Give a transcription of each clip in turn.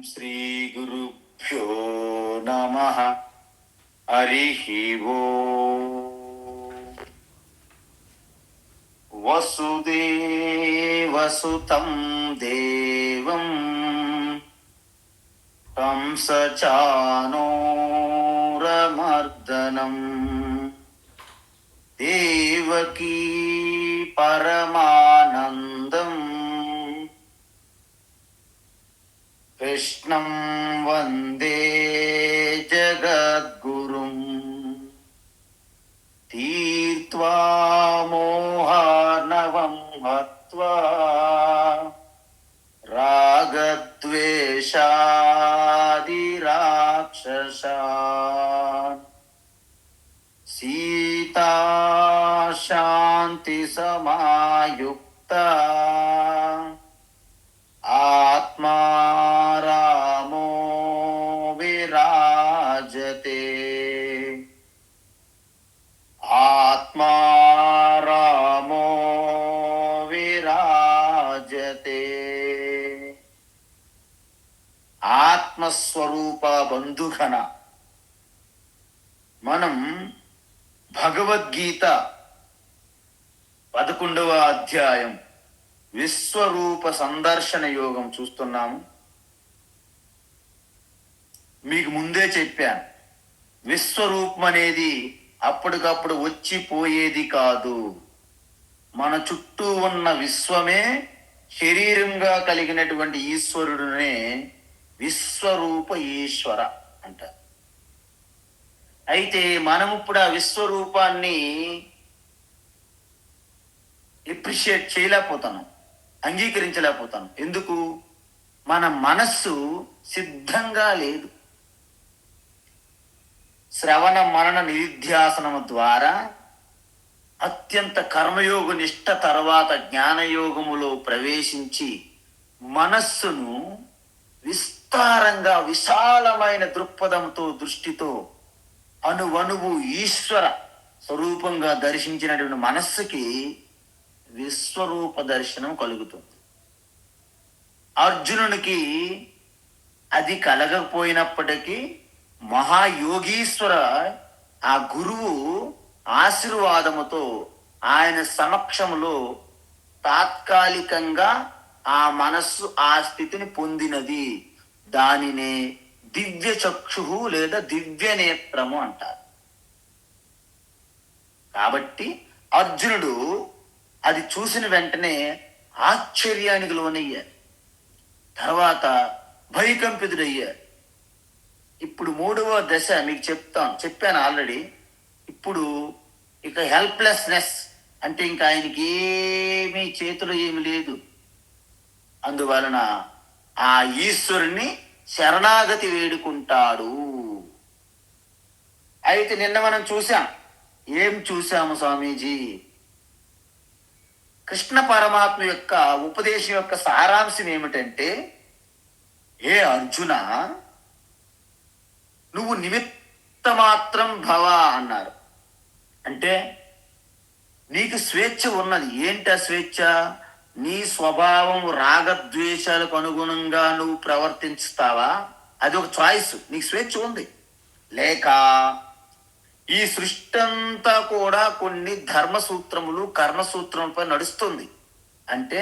శ్రీ గురుభ్యో నమః. హరిః ఓం. వసుదేవసుతం దేవం కంసచానూరమర్దనం దేవకీ పరమానందం కృష్ణం వందే జగద్గురుం తీర్త్వా మోహార్ణవం హత్వా రాగద్వేషాది రాక్షసాన్ సీతా శాంతి సమాయుక్త ఆత్మా రామో విరాజతే. ఆత్మా రామో విరాజతే. ఆత్మస్వరూప బంధుగణ, మనం భగవద్గీత 11వ అధ్యాయం విశ్వరూప సందర్శన యోగం చూస్తున్నాము. మీకు ముందే చెప్పాను, విశ్వరూపం అనేది అప్పటికప్పుడు వచ్చిపోయేది కాదు. మన చుట్టూ ఉన్న విశ్వమే శరీరంగా కలిగినటువంటి ఈశ్వరుడునే విశ్వరూప ఈశ్వర అంటారు. అయితే మనం ఇప్పుడు ఆ విశ్వరూపాన్ని ఎప్రిషియేట్ చేయలేకపోతాను, అంగీకరించలేకపోతాను. ఎందుకు? మన మనస్సు సిద్ధంగా లేదు. శ్రవణ మనన నిధిధ్యాసనము ద్వారా అత్యంత కర్మయోగ నిష్ట తర్వాత జ్ఞానయోగములో ప్రవేశించి మనస్సును విస్తారంగా విశాలమైన దృక్పథంతో దృష్టితో అణువణువు ఈశ్వర స్వరూపంగా దర్శించినటువంటి మనస్సుకి విశ్వరూప దర్శనం కలుగుతుంది. అర్జునునికి అది కలగకపోయినప్పటికీ మహాయోగీశ్వర ఆ గురువు ఆశీర్వాదముతో ఆయన సమక్షంలో తాత్కాలికంగా ఆ మనస్సు ఆ స్థితిని పొందినది. దానినే దివ్య చక్షు లేదా దివ్య నేత్రము అంటారు. కాబట్టి అర్జునుడు అది చూసిన వెంటనే ఆశ్చర్యానికి లోనయ్యాడు. తర్వాత భయకంపితుడయ్యాడు. ఇప్పుడు 3వ దశ మీకు చెప్పాను ఆల్రెడీ. ఇప్పుడు ఇక హెల్ప్లెస్నెస్ అంటే ఇంకా ఆయనకి ఏమీ చేతిలో ఏమి లేదు. అందువలన ఆ ఈశ్వరుణ్ణి శరణాగతి వేడుకుంటాడు. అయితే నిన్న మనం ఏం చూసాము స్వామీజీ? కృష్ణ పరమాత్మ యొక్క ఉపదేశం యొక్క సారాంశం ఏమిటంటే, ఏ అర్జున, నువ్వు నిమిత్త మాత్రం భవ అన్నారు. అంటే నీకు స్వేచ్ఛ ఉన్నది. ఏంటి ఆ స్వేచ్ఛ? నీ స్వభావం రాగద్వేషాలకు అనుగుణంగా నువ్వు ప్రవర్తిస్తావా? అది ఒక చాయిస్. నీకు స్వేచ్ఛ ఉంది. లేక ఈ సృష్టి అంతా కూడా కొన్ని ధర్మసూత్రములు కర్మసూత్రములపై నడుస్తుంది. అంటే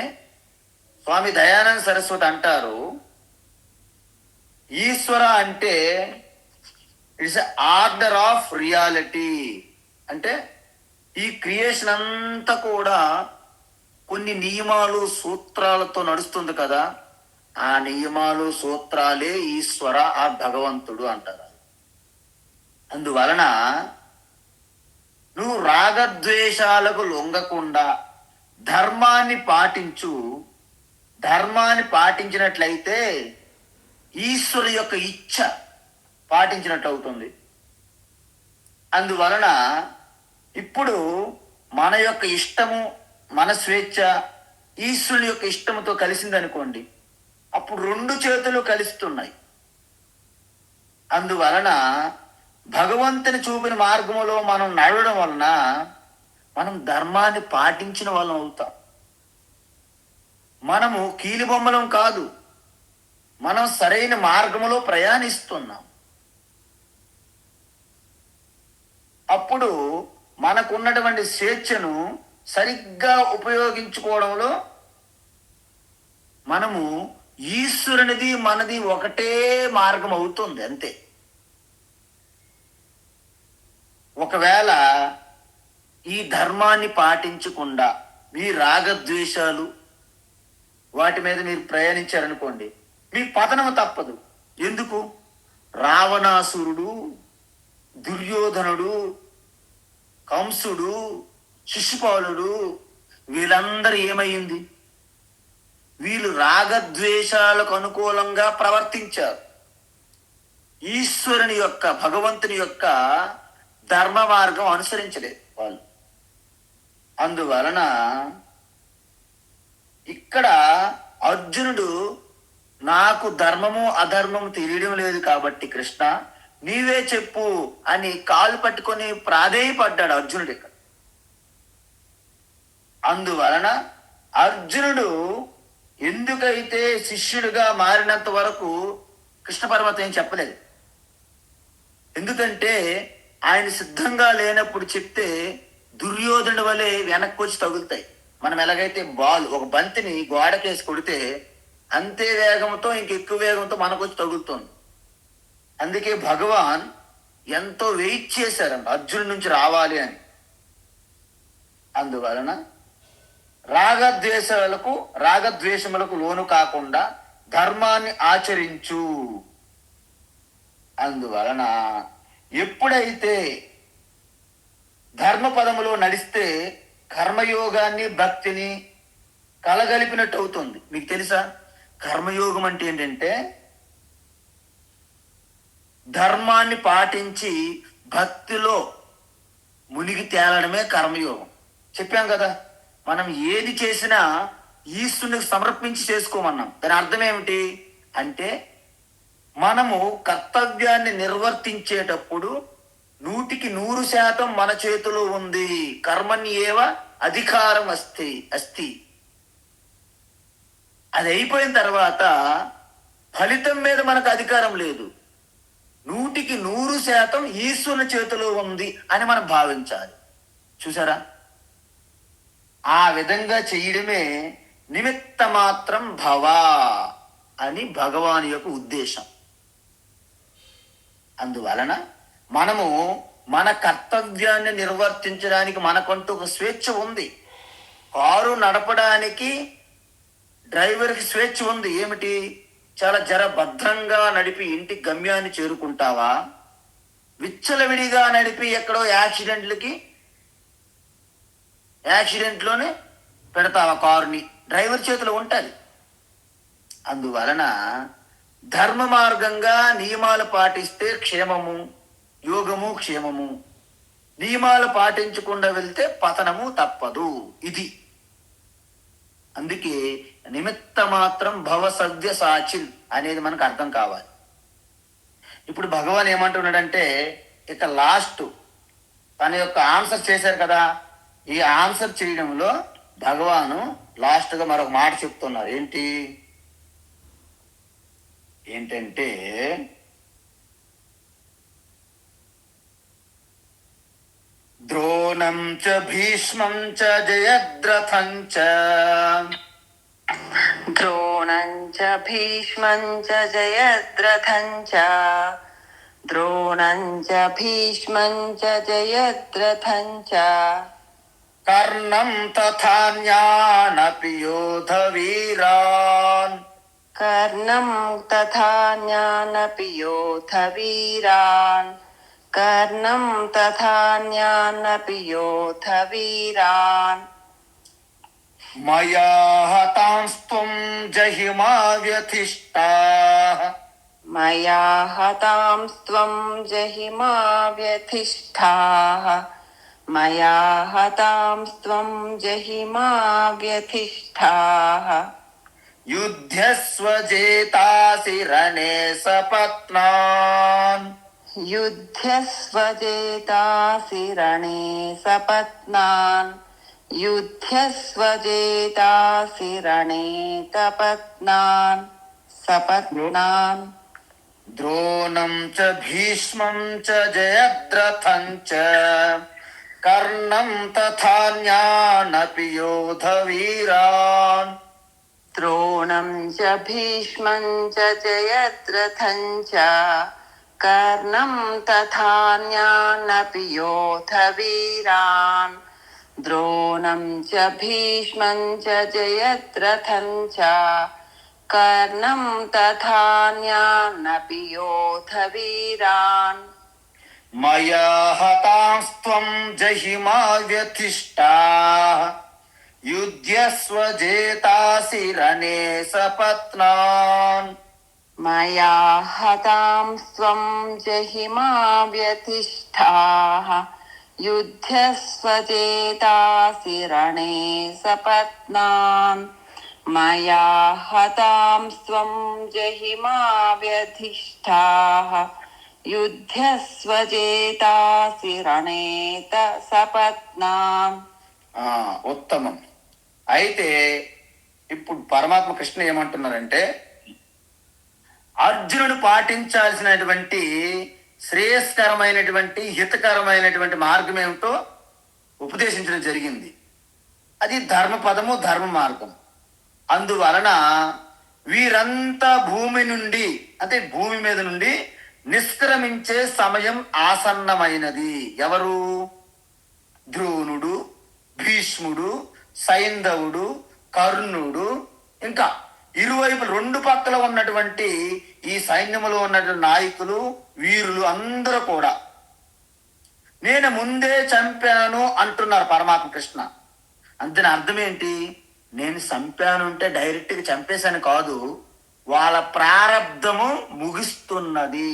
స్వామి దయానంద సరస్వతి అంటారు, ఈశ్వర అంటే ఇట్స్ ఆర్డర్ ఆఫ్ రియాలిటీ. అంటే ఈ క్రియేషన్ అంతా కూడా కొన్ని నియమాలు సూత్రాలతో నడుస్తుంది కదా, ఆ నియమాలు సూత్రాలే ఈశ్వర, ఆ భగవంతుడు అంటారు. అందువలన నువ్వు రాగద్వేషాలకు లొంగకుండా ధర్మాన్ని పాటించు. ధర్మాన్ని పాటించినట్లయితే ఈశ్వరు యొక్క ఇచ్ఛ పాటించినట్టు అవుతుంది. అందువలన ఇప్పుడు మన యొక్క ఇష్టము, మన స్వేచ్ఛ ఈశ్వరుని యొక్క ఇష్టముతో కలిసిందనుకోండి, అప్పుడు 2 చేతులు కలుస్తున్నాయి. అందువలన భగవంతుని చూపిన మార్గంలో మనం నడవడం వలన మనం ధర్మాన్ని పాటించిన వాళ్ళం అవుతాం. మనము కీలుబొమ్మలం కాదు. మనం సరైన మార్గంలో ప్రయాణిస్తున్నాం. అప్పుడు మనకున్నటువంటి స్వేచ్ఛను సరిగ్గా ఉపయోగించుకోవడంలో మనము ఈశ్వరునిది మనది ఒకటే మార్గం అవుతుంది అంతే. ఒకవేళ ఈ ధర్మాన్ని పాటించకుండా మీ రాగద్వేషాలు వాటి మీద మీరు ప్రయాణించారనుకోండి, మీ పతనం తప్పదు. ఎందుకు? రావణాసురుడు, దుర్యోధనుడు, కంసుడు, శిశుపాలుడు వీళ్ళందరూ ఏమైంది? వీళ్ళు రాగద్వేషాలకు అనుకూలంగా ప్రవర్తించారు. ఈశ్వరుని యొక్క, భగవంతుని యొక్క ధర్మ మార్గం అనుసరించలేదు వాళ్ళు. అందువలన ఇక్కడ అర్జునుడు నాకు ధర్మము అధర్మము తెలియడం లేదు కాబట్టి కృష్ణ నీవే చెప్పు అని కాలు పట్టుకొని ప్రాధేయపడ్డాడు అర్జునుడు ఇక్కడ. అందువలన అర్జునుడు ఎందుకైతే శిష్యుడిగా మారినంత వరకు కృష్ణ పరమాత్మ ఏం చెప్పలేదు. ఎందుకంటే ఆయన సిద్ధంగా లేనప్పుడు చెప్తే దుర్యోధనుడి వలె వెనక్కి వచ్చి తగులుతాయి. మనం ఎలాగైతే ఒక బంతిని గోడకేసి కొడితే అంతే వేగంతో ఇంకెక్కువ వేగంతో మనకు వచ్చి తగులుతుంది. అందుకే భగవాన్ ఎంతో వెయిట్ చేశారంట అర్జునుడి నుంచి రావాలి అని. అందువలన రాగద్వేషములకు లోను కాకుండా ధర్మాన్ని ఆచరించు. అందువలన ఎప్పుడైతే ధర్మ పదములో నడిస్తే కర్మయోగాన్ని భక్తిని కలగలిపినట్టు అవుతుంది. మీకు తెలుసా కర్మయోగం అంటే ఏంటంటే ధర్మాన్ని పాటించి భక్తిలో మునిగి తేలడమే కర్మయోగం. చెప్పాం కదా, మనం ఏది చేసినా ఈశ్వరునికి సమర్పించి చేసుకోమన్నాం. దాని అర్థం ఏమిటి అంటే మనము కర్తవ్యాన్ని నిర్వర్తించేటప్పుడు 100% మన చేతిలో ఉంది. కర్మని ఏవ అధికారం అస్తి. అది అయిపోయిన తర్వాత ఫలితం మీద మనకు అధికారం లేదు. 100% ఈశ్వరుని చేతిలో ఉంది అని మనం భావించాలి. చూసారా, ఆ విధంగా చేయడమే నిమిత్త మాత్రం భవ అని భగవాన్ యొక్క ఉద్దేశం. అందువలన మనము మన కర్తవ్యాన్ని నిర్వర్తించడానికి మనకంటూ ఒక స్వేచ్ఛ ఉంది. కారు నడపడానికి డ్రైవర్కి స్వేచ్ఛ ఉంది. ఏమిటి? చాలా భద్రంగా నడిపి ఇంటి గమ్యాన్ని చేరుకుంటావా, విచ్చలవిడిగా నడిపి ఎక్కడో యాక్సిడెంట్లోనే పెడతావా కారుని? డ్రైవర్ చేతిలో ఉంటుంది. అందువలన ధర్మ మార్గంగా నియమాలు పాటిస్తే క్షేమము, యోగము క్షేమము. నియమాలు పాటించకుండా వెళ్తే పతనము తప్పదు. ఇది అందుకే నిమిత్త మాత్రం భవ సద్య సాచిల్ అనేది మనకు అర్థం కావాలి. ఇప్పుడు భగవాన్ ఏమంటున్నాడంటే ఇక లాస్ట్ తన యొక్క ఆన్సర్ చేశారు కదా, ఈ ఆన్సర్ చేయడంలో భగవాను లాస్ట్గా మరొక మాట చెప్తున్నారు. ఏంటంటే ద్రోణం చ భీష్మం చ జయద్రథం చ ద్రోణం చ భీష్మం చ జయద్రథం చ ద్రోణం చ భీష్మం చ జయద్రథం చ కర్ణం తథాన్యానపి యోధ వీరాన్ కర్ణం తథాన్యానపి యోధ వీరాన్ కర్ణం తథాన్యానపి యోధ వీరాన్ మయా హతాంస్త్వం జహిమా వ్యతిష్ఠాః మయా హతాంస్త్వం జహిమా వ్యతిష్ఠాః మయా హతాంస్త్వం జహిమా వ్యతిష్ఠాః యుధ్యస్వ జేతాసి రణే సపత్నాన్ యుధ్యస్వ జేతాసి రణే సపత్నాన్ యుధ్యస్వ జేతాసి రణే సపత్నాన్ सपत्नान् ద్రోణం చ భీష్మం చ జయద్రథం చ కర్ణం తథాన్యానపి యోధ వీరాన్. द्रोणं च भीष्मं च जयद्रथं च कर्णं तथान्यानपि योधवीरान् द्रोणं च भीष्मं च जयद्रथं च कर्णं तथान्यानपि योधवीरान् మయా హతాస్త్వం జహిమా వ్యతిష్టాః యుధ్యస్వ జేతాసి రణే సపత్నాన్. मया हतां स्वं जहिमा व्यतिष्ठाः युध्यस्व चेतासि रणे सपत्नान् मया हतां स्वं जहिमा व्यधिष्ठाः युध्यस्व चेतासि रणे सपत्नान्. ఉత్తమం. అయితే ఇప్పుడు పరమాత్మ కృష్ణ ఏమంటున్నారంటే అర్జునుడు పాటించాల్సినటువంటి శ్రేయస్కరమైనటువంటి హితకరమైనటువంటి మార్గం ఏమిటో ఉపదేశించడం జరిగింది. అది ధర్మపదము, ధర్మ మార్గం. అందువలన వీరంతా భూమి నుండి అంటే భూమి మీద నుండి నిష్క్రమించే సమయం ఆసన్నమైనది. ఎవరు? ద్రోణుడు, భీష్ముడు, సైంధవుడు, కర్ణుడు, ఇంకా ఇరువైపు రెండు పక్కల ఉన్నటువంటి ఈ సైన్యములో ఉన్నటువంటి నాయకులు, వీరులు అందరూ కూడా నేను ముందే చంపాను అంటున్నారు పరమాత్మ కృష్ణ. అంతేనా? అర్థం ఏంటి? నేను చంపాను అంటే డైరెక్ట్గా చంపేశాను కాదు, వాళ్ళ ప్రారబ్ధము ముగిస్తున్నది.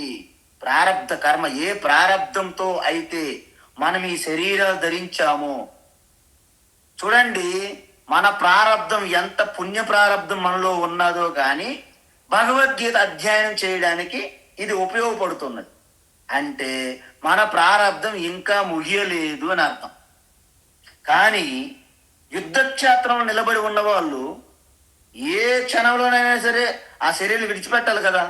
ప్రారబ్ధ కర్మ ఏ ప్రారబ్ధంతో అయితే మనం ఈ శరీరాలు ధరించామో, చూడండి మన ప్రారబ్ధం ఎంత పుణ్య ప్రారబ్ధం మనలో ఉన్నదో కానీ భగవద్గీత అధ్యయనం చేయడానికి ఇది ఉపయోగపడుతున్నది. అంటే మన ప్రారబ్ధం ఇంకా ముగియలేదు అని అర్థం. కానీ యుద్ధక్షేత్రంలో నిలబడి ఉన్న వాళ్ళు ఏ క్షణంలోనైనా సరే ఆ శరీరం విడిచిపెట్టాలి కదా.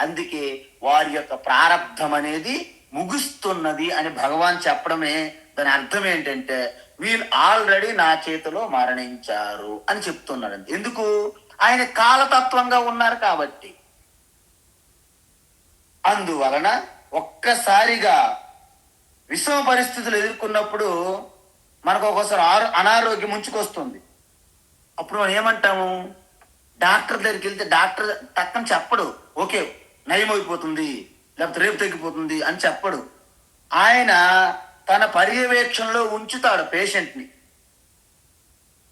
అందుకే వారి యొక్క ప్రారబ్ధం అనేది ముగుస్తున్నది అని భగవాన్ చెప్పడమే దాని అర్థం ఏంటంటే వీళ్ళు ఆల్రెడీ నా చేతిలో మరణించారు అని చెప్తున్నాడు. ఎందుకు? ఆయన కాలతత్వంగా ఉన్నారు కాబట్టి. అందువలన ఒక్కసారిగా విషమ పరిస్థితులు ఎదుర్కొన్నప్పుడు మనకు ఒక్కోసారి అనారోగ్యం ముంచుకొస్తుంది. అప్పుడు మనం ఏమంటాము? డాక్టర్ దగ్గరికి వెళ్తే డాక్టర్ టక్కన చెప్పడు, ఓకే నయమైపోతుంది లేకపోతే రేపు తగ్గిపోతుంది అని చెప్పడు. ఆయన తన పర్యవేక్షణలో ఉంచుతాడు పేషెంట్ని.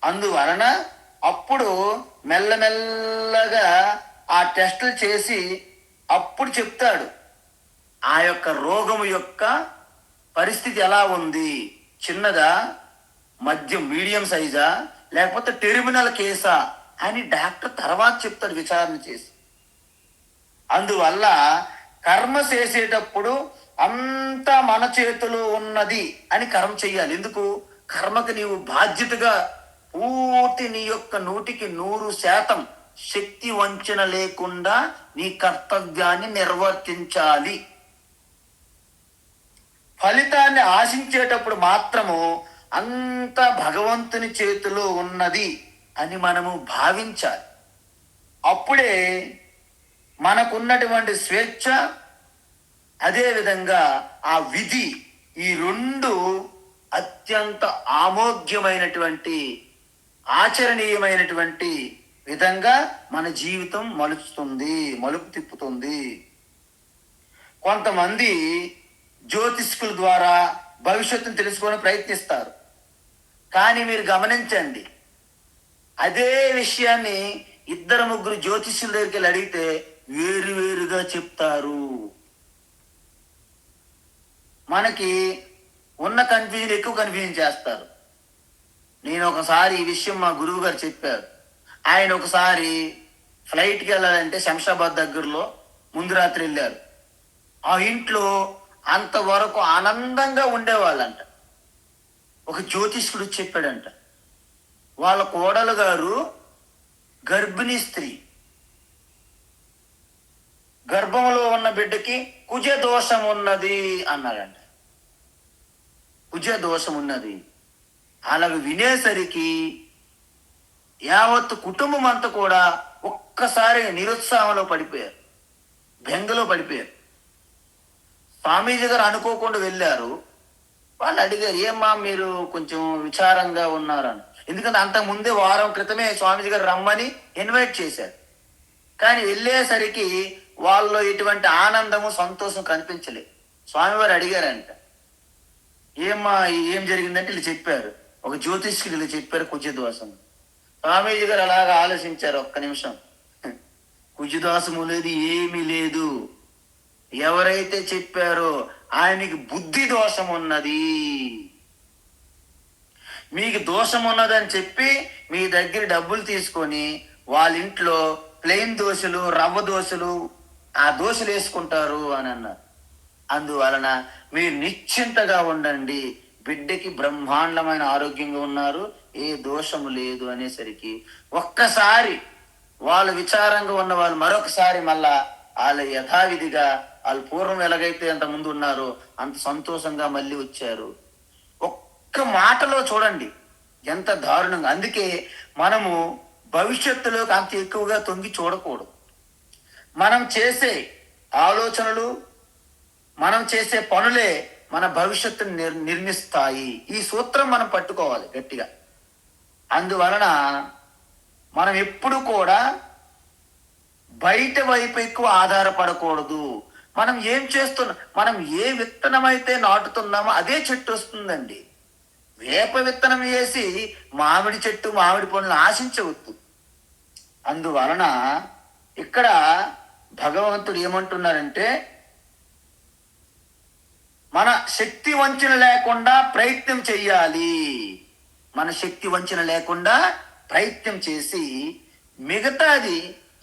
అందువలన అప్పుడు మెల్లమెల్లగా ఆ టెస్టులు చేసి అప్పుడు చెప్తాడు ఆ యొక్క రోగము యొక్క పరిస్థితి ఎలా ఉంది, చిన్నదా, మధ్యం మీడియం సైజా, లేకపోతే టెర్మినల్ కేసా అని డాక్టర్ తర్వాత చెప్తాడు విచారణ చేసి. అందువల్ల కర్మ చేసేటప్పుడు అంతా మన చేతిలో ఉన్నది అని కర్మ చెయ్యాలి. ఎందుకు? కర్మకు నీవు బాధ్యతగా పూర్తి నీ యొక్క 100% శక్తి వంచన లేకుండా నీ కర్తవ్యాన్ని నిర్వర్తించాలి. ఫలితాన్ని ఆశించేటప్పుడు మాత్రము అంత భగవంతుని చేతిలో ఉన్నది అని మనము భావించాలి. అప్పుడే మనకున్నటువంటి స్వేచ్ఛ, అదేవిధంగా ఆ విధి, ఈ రెండు అత్యంత ఆమోగ్యమైనటువంటి ఆచరణీయమైనటువంటి విధంగా మన జీవితం మలుపు తిప్పుతుంది. కొంతమంది జ్యోతిష్కుల ద్వారా భవిష్యత్తును తెలుసుకోవడానికి ప్రయత్నిస్తారు. కానీ మీరు గమనించండి, అదే విషయాన్ని 2-3 జ్యోతిష్యుల దగ్గరికి వెళ్ళి అడిగితే వేరువేరుగా చెప్తారు. మనకి ఉన్న కన్ఫ్యూజన్ ఎక్కువ కన్ఫ్యూజన్ చేస్తారు. నేను ఒకసారి ఈ విషయం మా గురువు గారు చెప్పారు. ఆయన ఒకసారి ఫ్లైట్కి వెళ్ళాలంటే శంషాబాద్ దగ్గరలో ముందు రాత్రి వెళ్ళారు. ఆ ఇంట్లో అంతవరకు ఆనందంగా ఉండేవాళ్ళంట. ఒక జ్యోతిష్కుడు చెప్పాడంట, వాళ్ళ కోడలు గారు గర్భిణీ స్త్రీ, గర్భంలో ఉన్న బిడ్డకి కుజ దోషం ఉన్నది అన్నాడంట. కుజ దోషం ఉన్నది. అలాగ వినేసరికి యావత్తు కుటుంబం అంతా కూడా ఒక్కసారి నిరుత్సాహంలో పడిపోయారు, బెంగలో పడిపోయారు. స్వామీజీ గారు అనుకోకుండా వెళ్ళారు. వాళ్ళు అడిగారు, ఏమ్మా మీరు కొంచెం విచారంగా ఉన్నారని. ఎందుకంటే అంతకు ముందే వారం క్రితమే స్వామీజీ గారు రమ్మని ఇన్వైట్ చేశారు. కానీ వెళ్ళేసరికి వాళ్ళలో ఎటువంటి ఆనందము సంతోషం కనిపించలేదు. స్వామివారు అడిగారంట, ఏమ్మా ఏం జరిగిందంటే వీళ్ళు చెప్పారు, ఒక జ్యోతిష్కుడు వీళ్ళు చెప్పారు కుజదోషం. స్వామీజీ గారు అలాగా ఆలోచించారు ఒక్క నిమిషం. కుజదోషము లేదు, ఏమీ లేదు. ఎవరైతే చెప్పారో ఆయనకి బుద్ధి దోషం ఉన్నది. మీకు దోషం ఉన్నదని చెప్పి మీ దగ్గర డబ్బులు తీసుకొని వాళ్ళ ఇంట్లో ప్లెయిన్ దోశలు, రవ్వ దోశలు, ఆ దోశలు వేసుకుంటారు అని అన్నారు. అందువలన మీరు నిశ్చింతగా ఉండండి, బిడ్డకి బ్రహ్మాండమైన ఆరోగ్యంగా ఉన్నారు, ఏ దోషము లేదు అనేసరికి ఒక్కసారి వాళ్ళు విచారంగా ఉన్న వాళ్ళు మరొకసారి మళ్ళా వాళ్ళు యథావిధిగా వాళ్ళు పూర్వం ఎలాగైతే అంత ముందు ఉన్నారో అంత సంతోషంగా మళ్ళీ వచ్చారు. ఒక్క మాటలో చూడండి ఎంత దారుణంగా. అందుకే మనము భవిష్యత్తులోకి అంత ఎక్కువగా తొంగి చూడకూడదు. మనం చేసే ఆలోచనలు, మనం చేసే పనులే మన భవిష్యత్తును నిర్మిస్తాయి. ఈ సూత్రం మనం పట్టుకోవాలి గట్టిగా. అందువలన మనం ఎప్పుడు కూడా బయట వైపు ఎక్కువ ఆధారపడకూడదు. మనం ఏం చేస్తున్నాం, మనం ఏ విత్తనం అయితే నాటుతున్నామో అదే చెట్టు వస్తుందండి. వేప విత్తనం వేసి మామిడి చెట్టు, మామిడి పనులు ఆశించవద్దు. అందువలన ఇక్కడ భగవంతుడు ఏమంటున్నారంటే, మన శక్తి వంచన లేకుండా ప్రయత్నం చెయ్యాలి. మన శక్తి వంచన లేకుండా ప్రయత్నం చేసి మిగతాది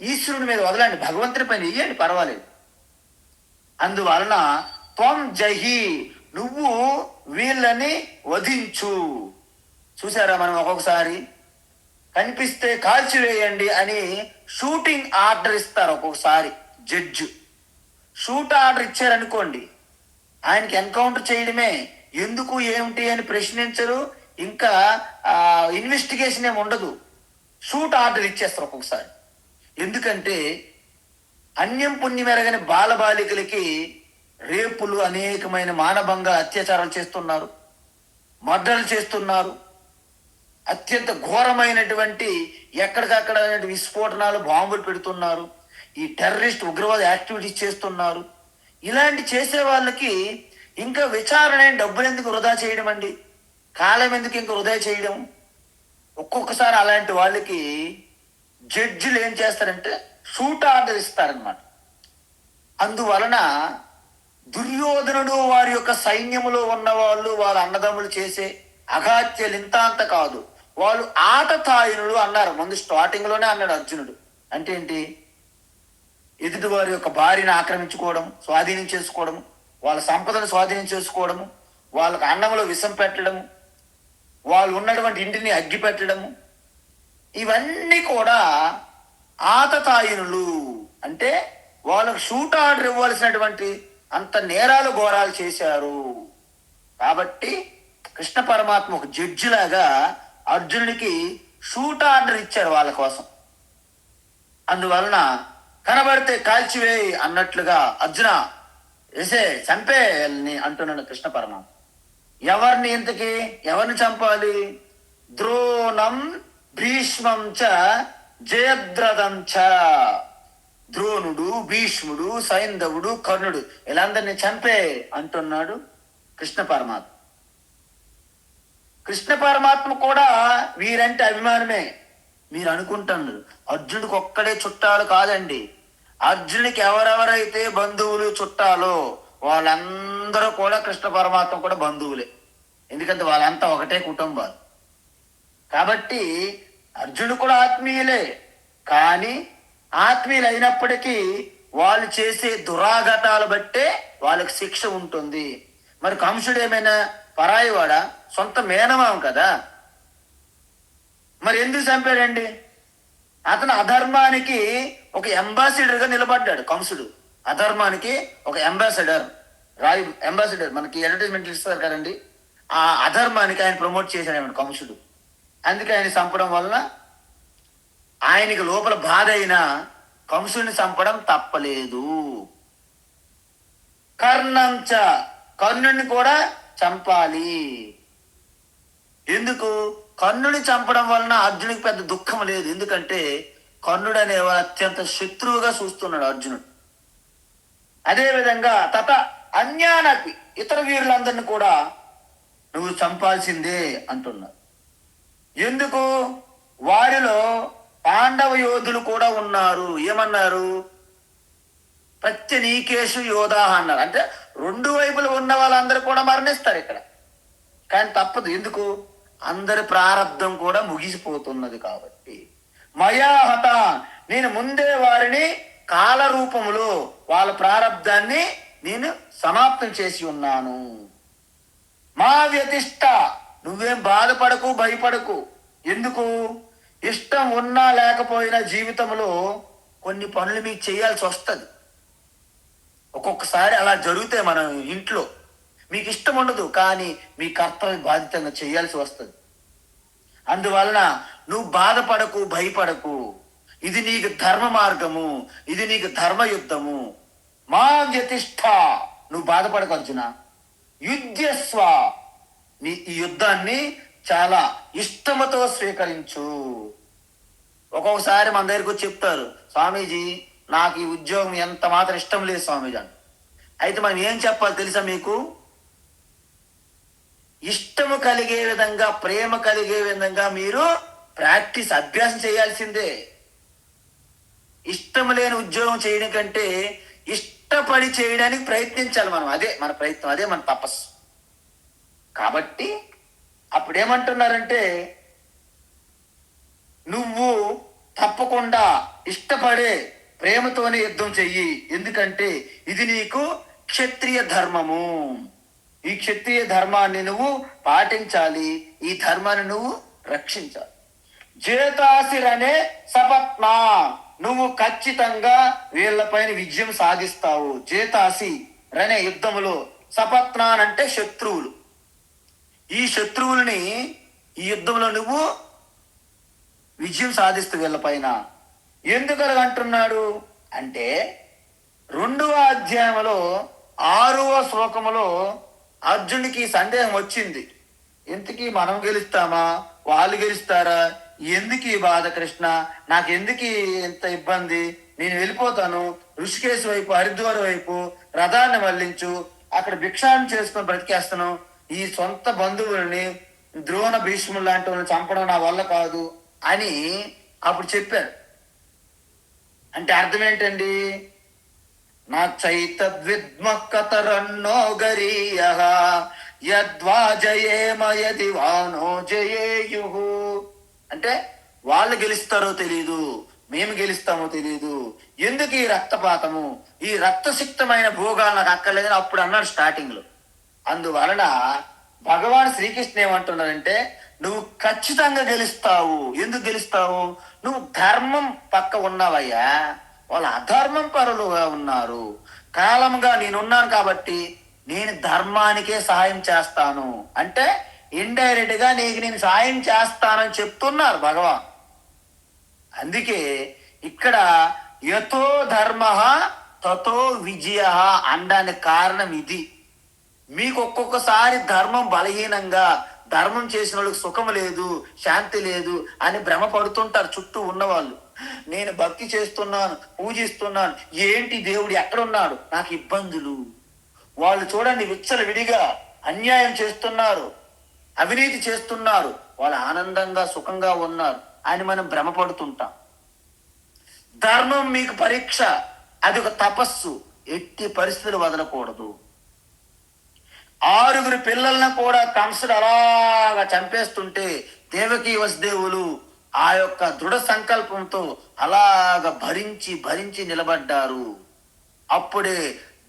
ఈశ్వరుడి మీద వదలండి, భగవంతుడి పైన వెయ్యండి, పర్వాలేదు. అందువలన త్వం జహి, నువ్వు వీళ్ళని వధించు. చూసారా, మనం ఒక్కొక్కసారి కనిపిస్తే కాల్చివేయండి అని షూటింగ్ ఆర్డర్ ఇస్తారు. ఒక్కొక్కసారి జడ్జి షూట్ ఆర్డర్ ఇచ్చారనుకోండి, ఆయనకి ఎన్కౌంటర్ చేయడమే. ఎందుకు ఏమిటి అని ప్రశ్నించరు, ఇంకా ఇన్వెస్టిగేషన్ ఏమి ఉండదు, షూట్ ఆర్డర్ ఇచ్చేస్తారు ఒక్కొక్కసారి. ఎందుకంటే అన్యం పుణ్యం ఎరగని బాలబాలికలకి రేపులు, అనేకమైన మానభంగ అత్యాచారాలు చేస్తున్నారు, మర్డర్లు చేస్తున్నారు, అత్యంత ఘోరమైనటువంటి ఎక్కడికక్కడ విస్ఫోటనాలు, బాంబులు పెడుతున్నారు, ఈ టెర్రరిస్ట్ ఉగ్రవాద యాక్టివిటీస్ చేస్తున్నారు. ఇలాంటి చేసే వాళ్ళకి ఇంకా విచారణ, డబ్బులు ఎందుకు వృధా చేయడం అండి, కాలం ఎందుకు ఇంకా వృధా చేయడం. ఒక్కొక్కసారి అలాంటి వాళ్ళకి జడ్జిలు ఏం చేస్తారంటే షూట్ ఆర్డర్ ఇస్తారనమాట. అందువలన దుర్యోధనుడు వారి యొక్క సైన్యములో ఉన్న వాళ్ళు, వాళ్ళ అన్నదమ్ములు చేసే అఘాత్యాలు ఇంత అంత కాదు, వాళ్ళు ఆటతాయునులు అన్నారు. ముందు స్టార్టింగ్ లోనే అన్నాడు అర్జునుడు. అంటే ఏంటి, ఎదుటి వారి యొక్క భార్యను ఆక్రమించుకోవడం, స్వాధీనం చేసుకోవడం, వాళ్ళ సంపదను స్వాధీనం చేసుకోవడము, వాళ్ళకి అన్నంలో విషం పెట్టడము, వాళ్ళు ఉన్నటువంటి ఇంటిని అగ్గి పెట్టడము, ఇవన్నీ కూడా ఆతతాయునులు. అంటే వాళ్ళకు షూట్ ఆర్డర్ ఇవ్వాల్సినటువంటి అంత నేరాలు, ఘోరాలు చేశారు. కాబట్టి కృష్ణ పరమాత్మ ఒక జడ్జి లాగా అర్జునుడికి షూట్ ఆర్డర్ ఇచ్చారు వాళ్ళ కోసం. అందువలన కనబడితే కాల్చివేయి అన్నట్లుగా అర్జున వేసే చంపే అంటున్నాడు కృష్ణ పరమాత్మ. ఎవరిని ఇంతకి ఎవరిని చంపాలి? ద్రోణం, భీష్మం చ జయద్రథం చ. ద్రోణుడు, భీష్ముడు, సైంధవుడు, కర్ణుడు, వీళ్ళందరినీ చంపే అంటున్నాడు కృష్ణ పరమాత్మ. కృష్ణ పరమాత్మ కూడా వీరంటే అభిమానమే. మీరు అనుకుంటున్నారు అర్జునుడికి ఒక్కడే చుట్టాలు కాదండి. అర్జునుడికి ఎవరెవరైతే బంధువులు, చుట్టాలో వాళ్ళందరూ కూడా కృష్ణ పరమాత్మ కూడా బంధువులే. ఎందుకంటే వాళ్ళంతా ఒకటే కుటుంబాలు. కాబట్టి అర్జునుడు కూడా ఆత్మీయులే. కానీ ఆత్మీయులు అయినప్పటికీ వాళ్ళు చేసే దురాఘాతాలు బట్టే వాళ్ళకి శిక్ష ఉంటుంది. మరి కంసుడు ఏమైనా పరాయివాడా? సొంత మేనమాం కదా, మరి ఎందుకు చంపాడండి? అతను అధర్మానికి ఒక అంబాసిడర్ గా నిలబడ్డాడు కంసుడు. అధర్మానికి ఒక అంబాసిడర్, రాయు అంబాసిడర్, మనకి అడ్వర్టైజ్మెంట్ ఇస్తారు కదండి, ఆ అధర్మానికి ఆయన ప్రమోట్ చేశాడు కంసుడు. అందుకే ఆయన చంపడం వలన ఆయనకి లోపల బాధ అయినా కంసుడిని చంపడం తప్పలేదు. కర్ణంచ, కర్ణుడిని కూడా చంపాలి. ఎందుకు? కర్ణుని చంపడం వలన అర్జునుడికి పెద్ద దుఃఖం లేదు. ఎందుకంటే కర్ణుడు అనేవాడు అత్యంత శత్రువుగా చూస్తున్నాడు అర్జునుడు. అదేవిధంగా అన్యానకి, ఇతర వీరులందరినీ కూడా నువ్వు చంపాల్సిందే అంటున్నారు. ఎందుకు? వారిలో పాండవ యోధులు కూడా ఉన్నారు. ఏమన్నారు? ప్రత్యనీకేషు యోధా అన్నారు. అంటే రెండు వైపులు ఉన్న వాళ్ళందరూ కూడా మరణిస్తారు ఇక్కడ. కానీ తప్పదు. ఎందుకు? అందరి ప్రారంధం కూడా ముగిసిపోతున్నది కాబట్టి. మయాహత, నేను ముందే వారిని కాల రూపములో వాళ్ళ ప్రారంధాన్ని నేను సమాప్తం చేసి ఉన్నాను. మా వ్యతిష్ట, నువ్వేం బాధపడకు, భయపడకు. ఎందుకు? ఇష్టం ఉన్నా లేకపోయినా జీవితంలో కొన్ని పనులు మీకు చేయాల్సి వస్తుంది. ఒక్కొక్కసారి అలా జరిగితే మన ఇంట్లో మీకు ఇష్టం ఉండదు, కానీ మీ కర్తవ్య బాధ్యతంగా చేయాల్సి వస్తుంది. అందువలన నువ్వు బాధపడకు, భయపడకు. ఇది నీకు ధర్మ మార్గము, ఇది నీకు ధర్మయుద్ధము. మా వ్యతిష్ట, నువ్వు బాధపడకు అర్జున. యుద్ధస్వ, నీ ఈ యుద్ధాన్ని చాలా ఇష్టముతో స్వీకరించు. ఒక్కొక్కసారి మన దగ్గరికి వచ్చి చెప్తారు, స్వామీజీ నాకు ఈ ఉద్యోగం ఎంత మాత్రం ఇష్టం లేదు స్వామీజీ అని. అయితే మనం ఏం చెప్పాలి తెలుసా మీకు? ఇష్టము కలిగే విధంగా, ప్రేమ కలిగే విధంగా మీరు ప్రాక్టీస్, అభ్యాసం చేయాల్సిందే. ఇష్టం లేని ఉద్యోగం చేయడం కంటే ఇష్టపడి చేయడానికి ప్రయత్నించాలి మనం. అదే మన ప్రయత్నం, అదే మన తపస్సు. కాబట్టి అప్పుడేమంటున్నారంటే, నువ్వు తప్పకుండా ఇష్టపడే ప్రేమతోనే యుద్ధం చెయ్యి. ఎందుకంటే ఇది నీకు క్షత్రియ ధర్మము. ఈ క్షత్రియ ధర్మాన్ని నువ్వు పాటించాలి, ఈ ధర్మాన్ని నువ్వు రక్షించాలి. జేతాసిరనే సపత్నా, నువ్వు ఖచ్చితంగా వీళ్ళపైన విజయం సాధిస్తావు. జేతాసి రనే యుద్ధములో, సపత్నాన్ అంటే శత్రువులు. ఈ శత్రువులని ఈ యుద్ధంలో నువ్వు విజయం సాధిస్తావు వీళ్ళపైన. ఎందుకు అంటున్నాడు అంటే 2వ అధ్యాయంలో 6వ శ్లోకములో అర్జునుడికి సందేహం వచ్చింది. ఎందుకు మనం గెలుస్తామా, వాళ్ళు గెలుస్తారా, ఎందుకు ఈ బాధ కృష్ణ, నాకు ఎందుకు ఇంత ఇబ్బంది, నేను వెళ్ళిపోతాను ఋషికేశ్ వైపు, హరిద్వార్ వైపు, రథాన్ని మళ్లించు, అక్కడ భిక్షాన్ని చేసుకొని బ్రతికేస్తాను, ఈ సొంత బంధువుల్ని ద్రోణ భీష్ములు లాంటి వాళ్ళని చంపడం నా వల్ల కాదు అని అప్పుడు చెప్పారు. అంటే అర్థం ఏంటండి? నా చైతద్విద్మ కతరన్నో గరీయ యద్వా జయేమయది వానో జయేయు. అంటే వాళ్ళు గెలుస్తారో తెలియదు, మేము గెలుస్తామో తెలియదు. ఎందుకు ఈ రక్తపాతము, ఈ రక్తసిక్తమైన భోగాలు నాకు అక్కర్లేదని అప్పుడు అన్నాడు స్టార్టింగ్ లో. అందువలన భగవాన్ శ్రీకృష్ణ ఏమంటున్నారంటే, నువ్వు ఖచ్చితంగా గెలుస్తావు. ఎందుకు గెలుస్తావు? నువ్వు ధర్మం పక్క ఉన్నావయ్యా, వాళ్ళు అధర్మం పరులుగా ఉన్నారు. కాలంగా నేనున్నాను కాబట్టి నేను ధర్మానికే సహాయం చేస్తాను అంటే ఇండైరెక్ట్ గా నీకు నేను సహాయం చేస్తానని చెప్తున్నారు భగవాన్. అందుకే ఇక్కడ యతో ధర్మ తతో విజయ అనడానికి కారణం ఇది. మీకు ఒక్కొక్కసారి ధర్మం బలహీనంగా, ధర్మం చేసిన వాళ్ళకి సుఖం లేదు, శాంతి లేదు అని భ్రమ పడుతుంటారు చుట్టూ ఉన్నవాళ్ళు. నేను భక్తి చేస్తున్నాను, పూజిస్తున్నాను, ఏంటి దేవుడు ఎక్కడున్నాడు, నాకు ఇబ్బందులు. వాళ్ళు చూడండి విచ్చల విడిగా అన్యాయం చేస్తున్నారు, అవినీతి చేస్తున్నారు, వాళ్ళు ఆనందంగా సుఖంగా ఉన్నారు అని మనం భ్రమపడుతుంటాం. ధర్మం మీకు పరీక్ష, అది ఒక తపస్సు, ఎట్టి పరిస్థితులు వదలకూడదు. 6 పిల్లలను కూడా కంసుడు అలాగా చంపేస్తుంటే దేవకీ వసుదేవులు ఆ యొక్క దృఢ సంకల్పంతో అలాగ భరించి భరించి నిలబడ్డారు. అప్పుడే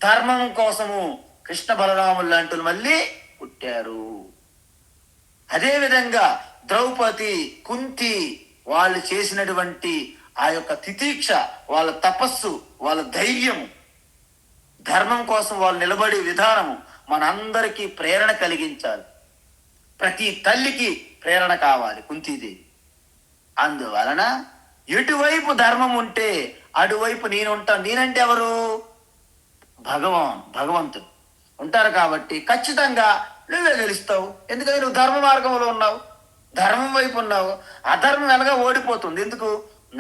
ధర్మం కోసము కృష్ణ బలరాములు లాంటి మళ్ళీ పుట్టారు. అదేవిధంగా ద్రౌపది, కుంతి వాళ్ళు చేసినటువంటి ఆ యొక్క తితీక్ష, వాళ్ళ తపస్సు, వాళ్ళ ధైర్యం ధర్మం కోసం వాళ్ళు నిలబడే విధానము మనందరికీ ప్రేరణ కలిగించాలి. ప్రతి తల్లికి ప్రేరణ కావాలి కుంతీదేవి. అందువలన ఎటువైపు ధర్మం ఉంటే అటువైపు నేనుంటాను. నేనంటే ఎవరు? భగవంతుడు ఉంటారు కాబట్టి ఖచ్చితంగా నువ్వే గెలుస్తావు. ఎందుకంటే నువ్వు ధర్మ మార్గంలో ఉన్నావు, ధర్మం వైపు ఉన్నావు. అధర్మం వెనక ఓడిపోతుంది. ఎందుకు?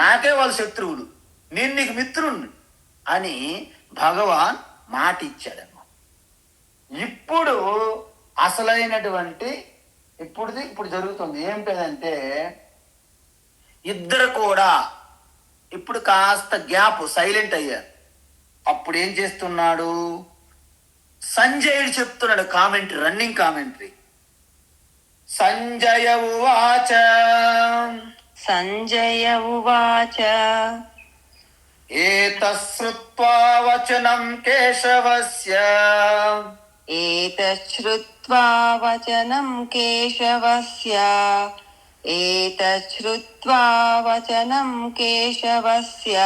నాకే వాళ్ళ శత్రువులు, నేను నీకు మిత్రుణ్ణి అని భగవాన్ మాట ఇచ్చాడమ్మా. ఇప్పుడు అసలైనటువంటి ఇప్పుడు జరుగుతుంది ఏంటంటే, ఇద్దరు కూడా ఇప్పుడు కాస్త గ్యాప్ సైలెంట్ అయ్యారు. అప్పుడు ఏం చేస్తున్నాడు సంజయుడు చెప్తున్నాడు కామెంటరీ, రన్నింగ్ కామెంటరీ. సంజయ ఉవాచ సంజయ ఉవాచ ఏతశ్రుత్వా వచనం కేశవస్య ఏతశ్రుత్వా వచనం కేశవస్య ఏతశ్రుత్వా వచనం కేశవస్య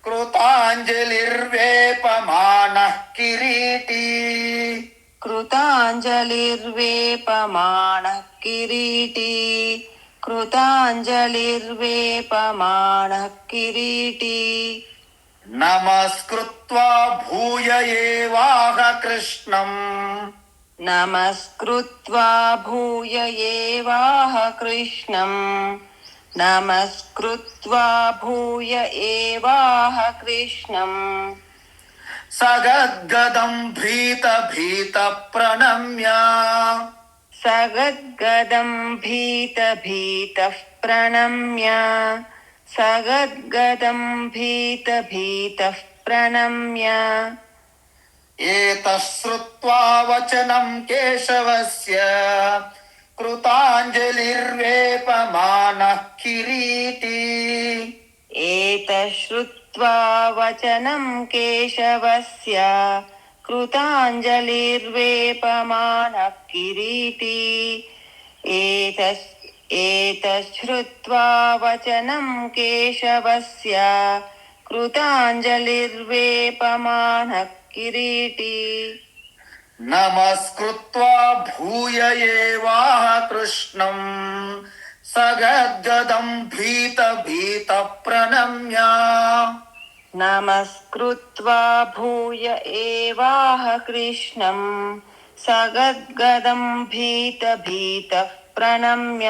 కృతాంజలిర్వేపమానః కిరీటీ కృతాంజలిర్వేపమానః కిరీటీ కృతాంజలిర్వేపమానః కిరీటీ నమస్కృత్వా భూయ ఏవాహ కృష్ణం నమస్కృత్వా భూయ ఏవాహ కృష్ణం నమస్కృత్వా భూయ ఏవాహ కృష్ణం సగద్గదం భీత ప్రణమ్య సగద్గదం భీత ప్రణమ్య సగద్గదం భీత ప్రణమ్య ఏతశ్రుత్వా వచనం కేశవస్య కృతాంజలిర్వేపమానః కిరీటీ ఏతశ్రుత్వా వచనం కేశవస్య కృతాంజలిర్వేపమానః కిరీటీ ఏతశ్రుత్వా వచనం కేశవస్య కృతాంజలిర్వేపమానః కిరీటీ నమస్కృత్వా భూయ ఏవాహ కృష్ణం సగద్గదం భీత ప్రణమ్య నమస్కృత్వా భూయ ఏవాహ కృష్ణం సగద్గదం భీత ప్రణమ్య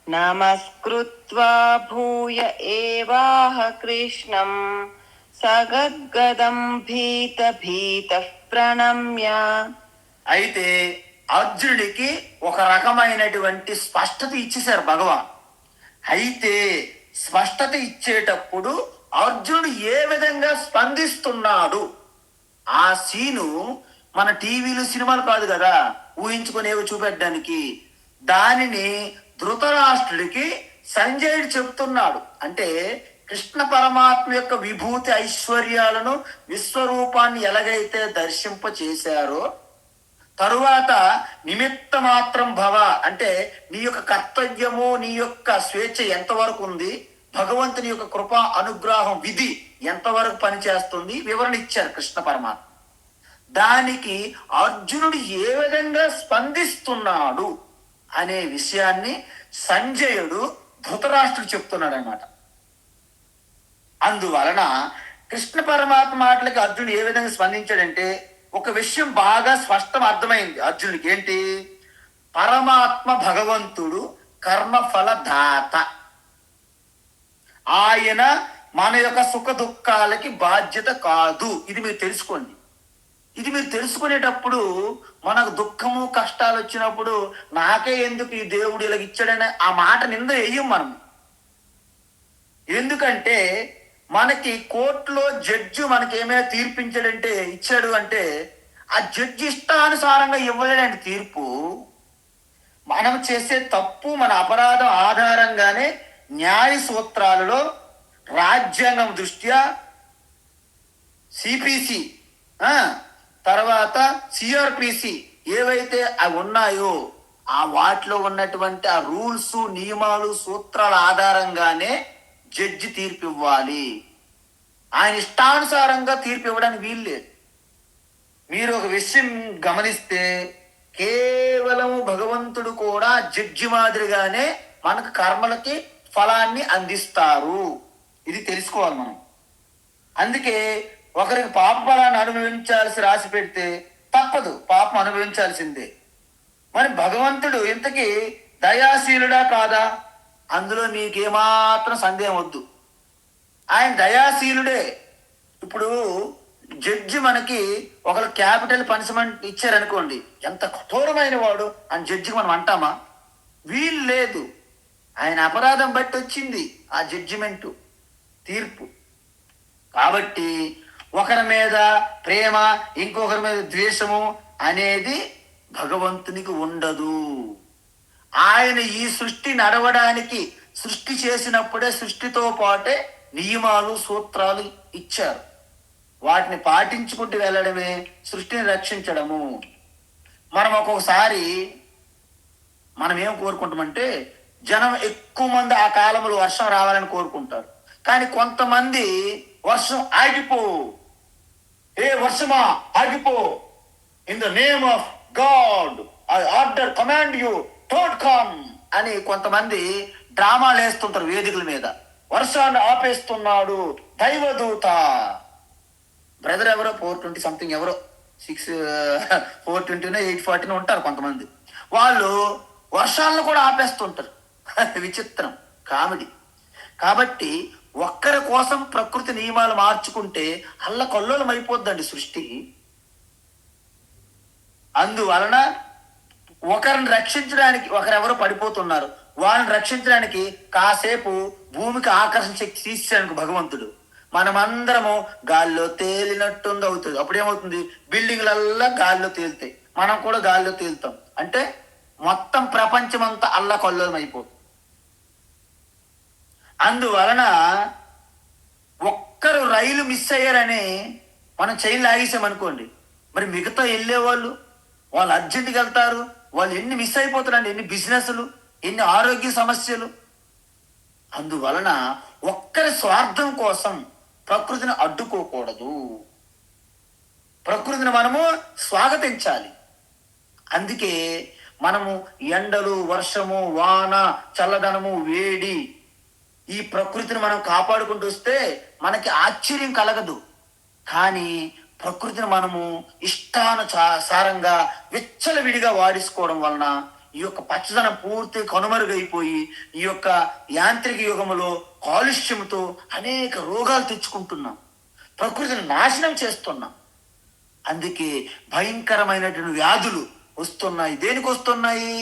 నమస్కృత్వా భూయ ఏవాహ కృష్ణం సగద్గదం భీత ప్రణమ్య. అయితే అర్జునుడికి ఒక రకమైనటువంటి స్పష్టత ఇచ్చేశారు భగవాన్. అయితే స్పష్టత ఇచ్చేటప్పుడు అర్జునుడు ఏ విధంగా స్పందిస్తున్నాడు ఆ సీను మన టీవీలు సినిమాలు కాదు కదా ఊహించుకునేవి చూపెట్టడానికి. దానిని ధృతరాష్ట్రుడికి సంజయుడు చెప్తున్నాడు. అంటే కృష్ణ పరమాత్మ యొక్క విభూతి ఐశ్వర్యాలను విశ్వరూపాన్ని ఎలాగైతే దర్శింప చేశారో తరువాత నిమిత్త మాత్రం భవ అంటే నీ యొక్క కర్తవ్యము నీ యొక్క స్వేచ్ఛ ఎంతవరకు ఉంది, భగవంతుని యొక్క కృపా అనుగ్రహం విధి ఎంతవరకు పనిచేస్తుంది వివరణ ఇచ్చారు కృష్ణ పరమాత్మ. దానికి అర్జునుడు ఏ విధంగా స్పందిస్తున్నాడు అనే విషయాన్ని సంజయుడు ధృతరాష్ట్రుడు చెప్తున్నాడు అన్నమాట. అందువలన కృష్ణ పరమాత్మ మాటలకి అర్జునుడు ఏ విధంగా స్పందించాడంటే ఒక విషయం బాగా స్పష్టం అర్థమైంది అర్జునుడికి. ఏంటి? పరమాత్మ భగవంతుడు కర్మఫల దాత. ఆయన మన యొక్క సుఖ దుఃఖాలకి బాధ్యత కాదు. ఇది మీరు తెలుసుకోండి. ఇది మీరు తెలుసుకునేటప్పుడు మనకు దుఃఖము కష్టాలు వచ్చినప్పుడు నాకే ఎందుకు ఈ దేవుడు ఇలాగ ఇచ్చాడని ఆ మాట నింద వేయం మనం. ఎందుకంటే మనకి కోర్టులో జడ్జి మనకి ఏమైనా తీర్పించాడంటే ఇచ్చాడు అంటే ఆ జడ్జి ఇష్టానుసారంగా ఇవ్వలేడండి తీర్పు. మనం చేసే తప్పు మన అపరాధం ఆధారంగానే న్యాయ సూత్రాలలో రాజ్యాంగం దృష్ట్యా సిపిసి తర్వాత సిఆర్పిసి ఏవైతే అవి ఉన్నాయో ఆ వాటిలో ఉన్నటువంటి ఆ రూల్స్ నియమాలు సూత్రాల ఆధారంగానే జడ్జి తీర్పు ఇవ్వాలి. ఆయన ఇష్టానుసారంగా తీర్పు ఇవ్వడానికి వీలు లేదు. మీరు ఒక విషయం గమనిస్తే కేవలం భగవంతుడు కూడా జడ్జి మాదిరిగానే మనకు కర్మలకి ఫలాన్ని అందిస్తారు. ఇది తెలుసుకోవాలి మనం. అందుకే ఒకరికి పాప ఫలాన్ని అనుభవించాల్సి రాసి పెడితే తప్పదు, పాపం అనుభవించాల్సిందే. మరి భగవంతుడు ఇంతకీ దయాశీలుడా కాదా? అందులో మీకేమాత్రం సందేహం వద్దు. ఆయన దయాశీలుడే. ఇప్పుడు జడ్జి మనకి ఒక క్యాపిటల్ పనిష్మెంట్ ఇచ్చారనుకోండి, ఎంత కఠోరమైన వాడు అని జడ్జికి మనం అంటామా? వీలు లేదు. ఆయన అపరాధం బట్టి వచ్చింది ఆ జడ్జిమెంటు, తీర్పు. కాబట్టి ఒకరి మీద ప్రేమ, ఇంకొకరి మీద ద్వేషము అనేది భగవంతునికి ఉండదు. ఆయన ఈ సృష్టి నడవడానికి సృష్టి చేసినప్పుడే సృష్టితో పాటే నియమాలు సూత్రాలు ఇచ్చారు. వాటిని పాటించుకుంటూ వెళ్ళడమే సృష్టిని రక్షించడము. మనం ఒక్కొక్కసారి మనం ఏం కోరుకుంటామంటే, జనం ఎక్కువ మంది ఆ కాలంలో వర్షం రావాలని కోరుకుంటారు. కానీ కొంతమంది వర్షం ఆగిపో, ఏ వర్షమా ఆగిపో, in the name of god I order command you don't come అని కొంతమంది డ్రామాలు వేస్తుంటారు వేదికల మీద. వర్షాన్ని ఆపేస్తున్నాడు దైవదూత. బ్రదర్ ఎవరో 420 సంథింగ్, ఎవరో 420 840 ఉంటారు కొంతమంది. వాళ్ళు వర్షాలను కూడా ఆపేస్తుంటారు. విచిత్రం, కామెడీ. కాబట్టి ఒక్కరి కోసం ప్రకృతి నియమాలు మార్చుకుంటే అల్లకల్లోలం అయిపోద్దండి సృష్టి. అందువలన ఒకరిని రక్షించడానికి, ఒకరెవరో పడిపోతున్నారు, వాళ్ళని రక్షించడానికి కాసేపు భూమికి ఆకర్షణ శక్తి తీసేసానికి భగవంతుడు, మనమందరము గాల్లో తేలినట్టుంది అవుతుంది. అప్పుడేమవుతుంది? బిల్డింగ్లల్లా గాల్లో తేలితాయి, మనం కూడా గాల్లో తేలుతాం. అంటే మొత్తం ప్రపంచం అంతా అల్లకల్లోలం అయిపోతుంది. అందువలన ఒక్కరు రైలు మిస్ అయ్యారని మనం చైన్ లాగేసామనుకోండి, మరి మిగతా వెళ్ళేవాళ్ళు వాళ్ళు అర్జెంట్కి వెళ్తారు. వాళ్ళు ఎన్ని మిస్ అయిపోతారండి, ఎన్ని బిజినెస్లు, ఎన్ని ఆరోగ్య సమస్యలు. అందువలన ఒక్కరి స్వార్థం కోసం ప్రకృతిని అడ్డుకోకూడదు. ప్రకృతిని మనము స్వాగతించాలి. అందుకే మనము ఎండలు, వర్షము, వాన, చల్లదనము, వేడి, ఈ ప్రకృతిని మనం కాపాడుకుంటూ వస్తే మనకి ఆశ్చర్యం కలగదు. కానీ ప్రకృతిని మనము ఇష్టానుసారంగా విచ్చలవిడిగా వాడేసుకోవడం వలన ఈ యొక్క పచ్చదనం పూర్తి కనుమరుగైపోయి ఈ యొక్క యాంత్రిక యుగములో కాలుష్యంతో అనేక రోగాలు తెచ్చుకుంటున్నాం, ప్రకృతిని నాశనం చేస్తున్నాం. అందుకే భయంకరమైనటువంటి వ్యాధులు వస్తున్నాయి. దేనికి వస్తున్నాయి?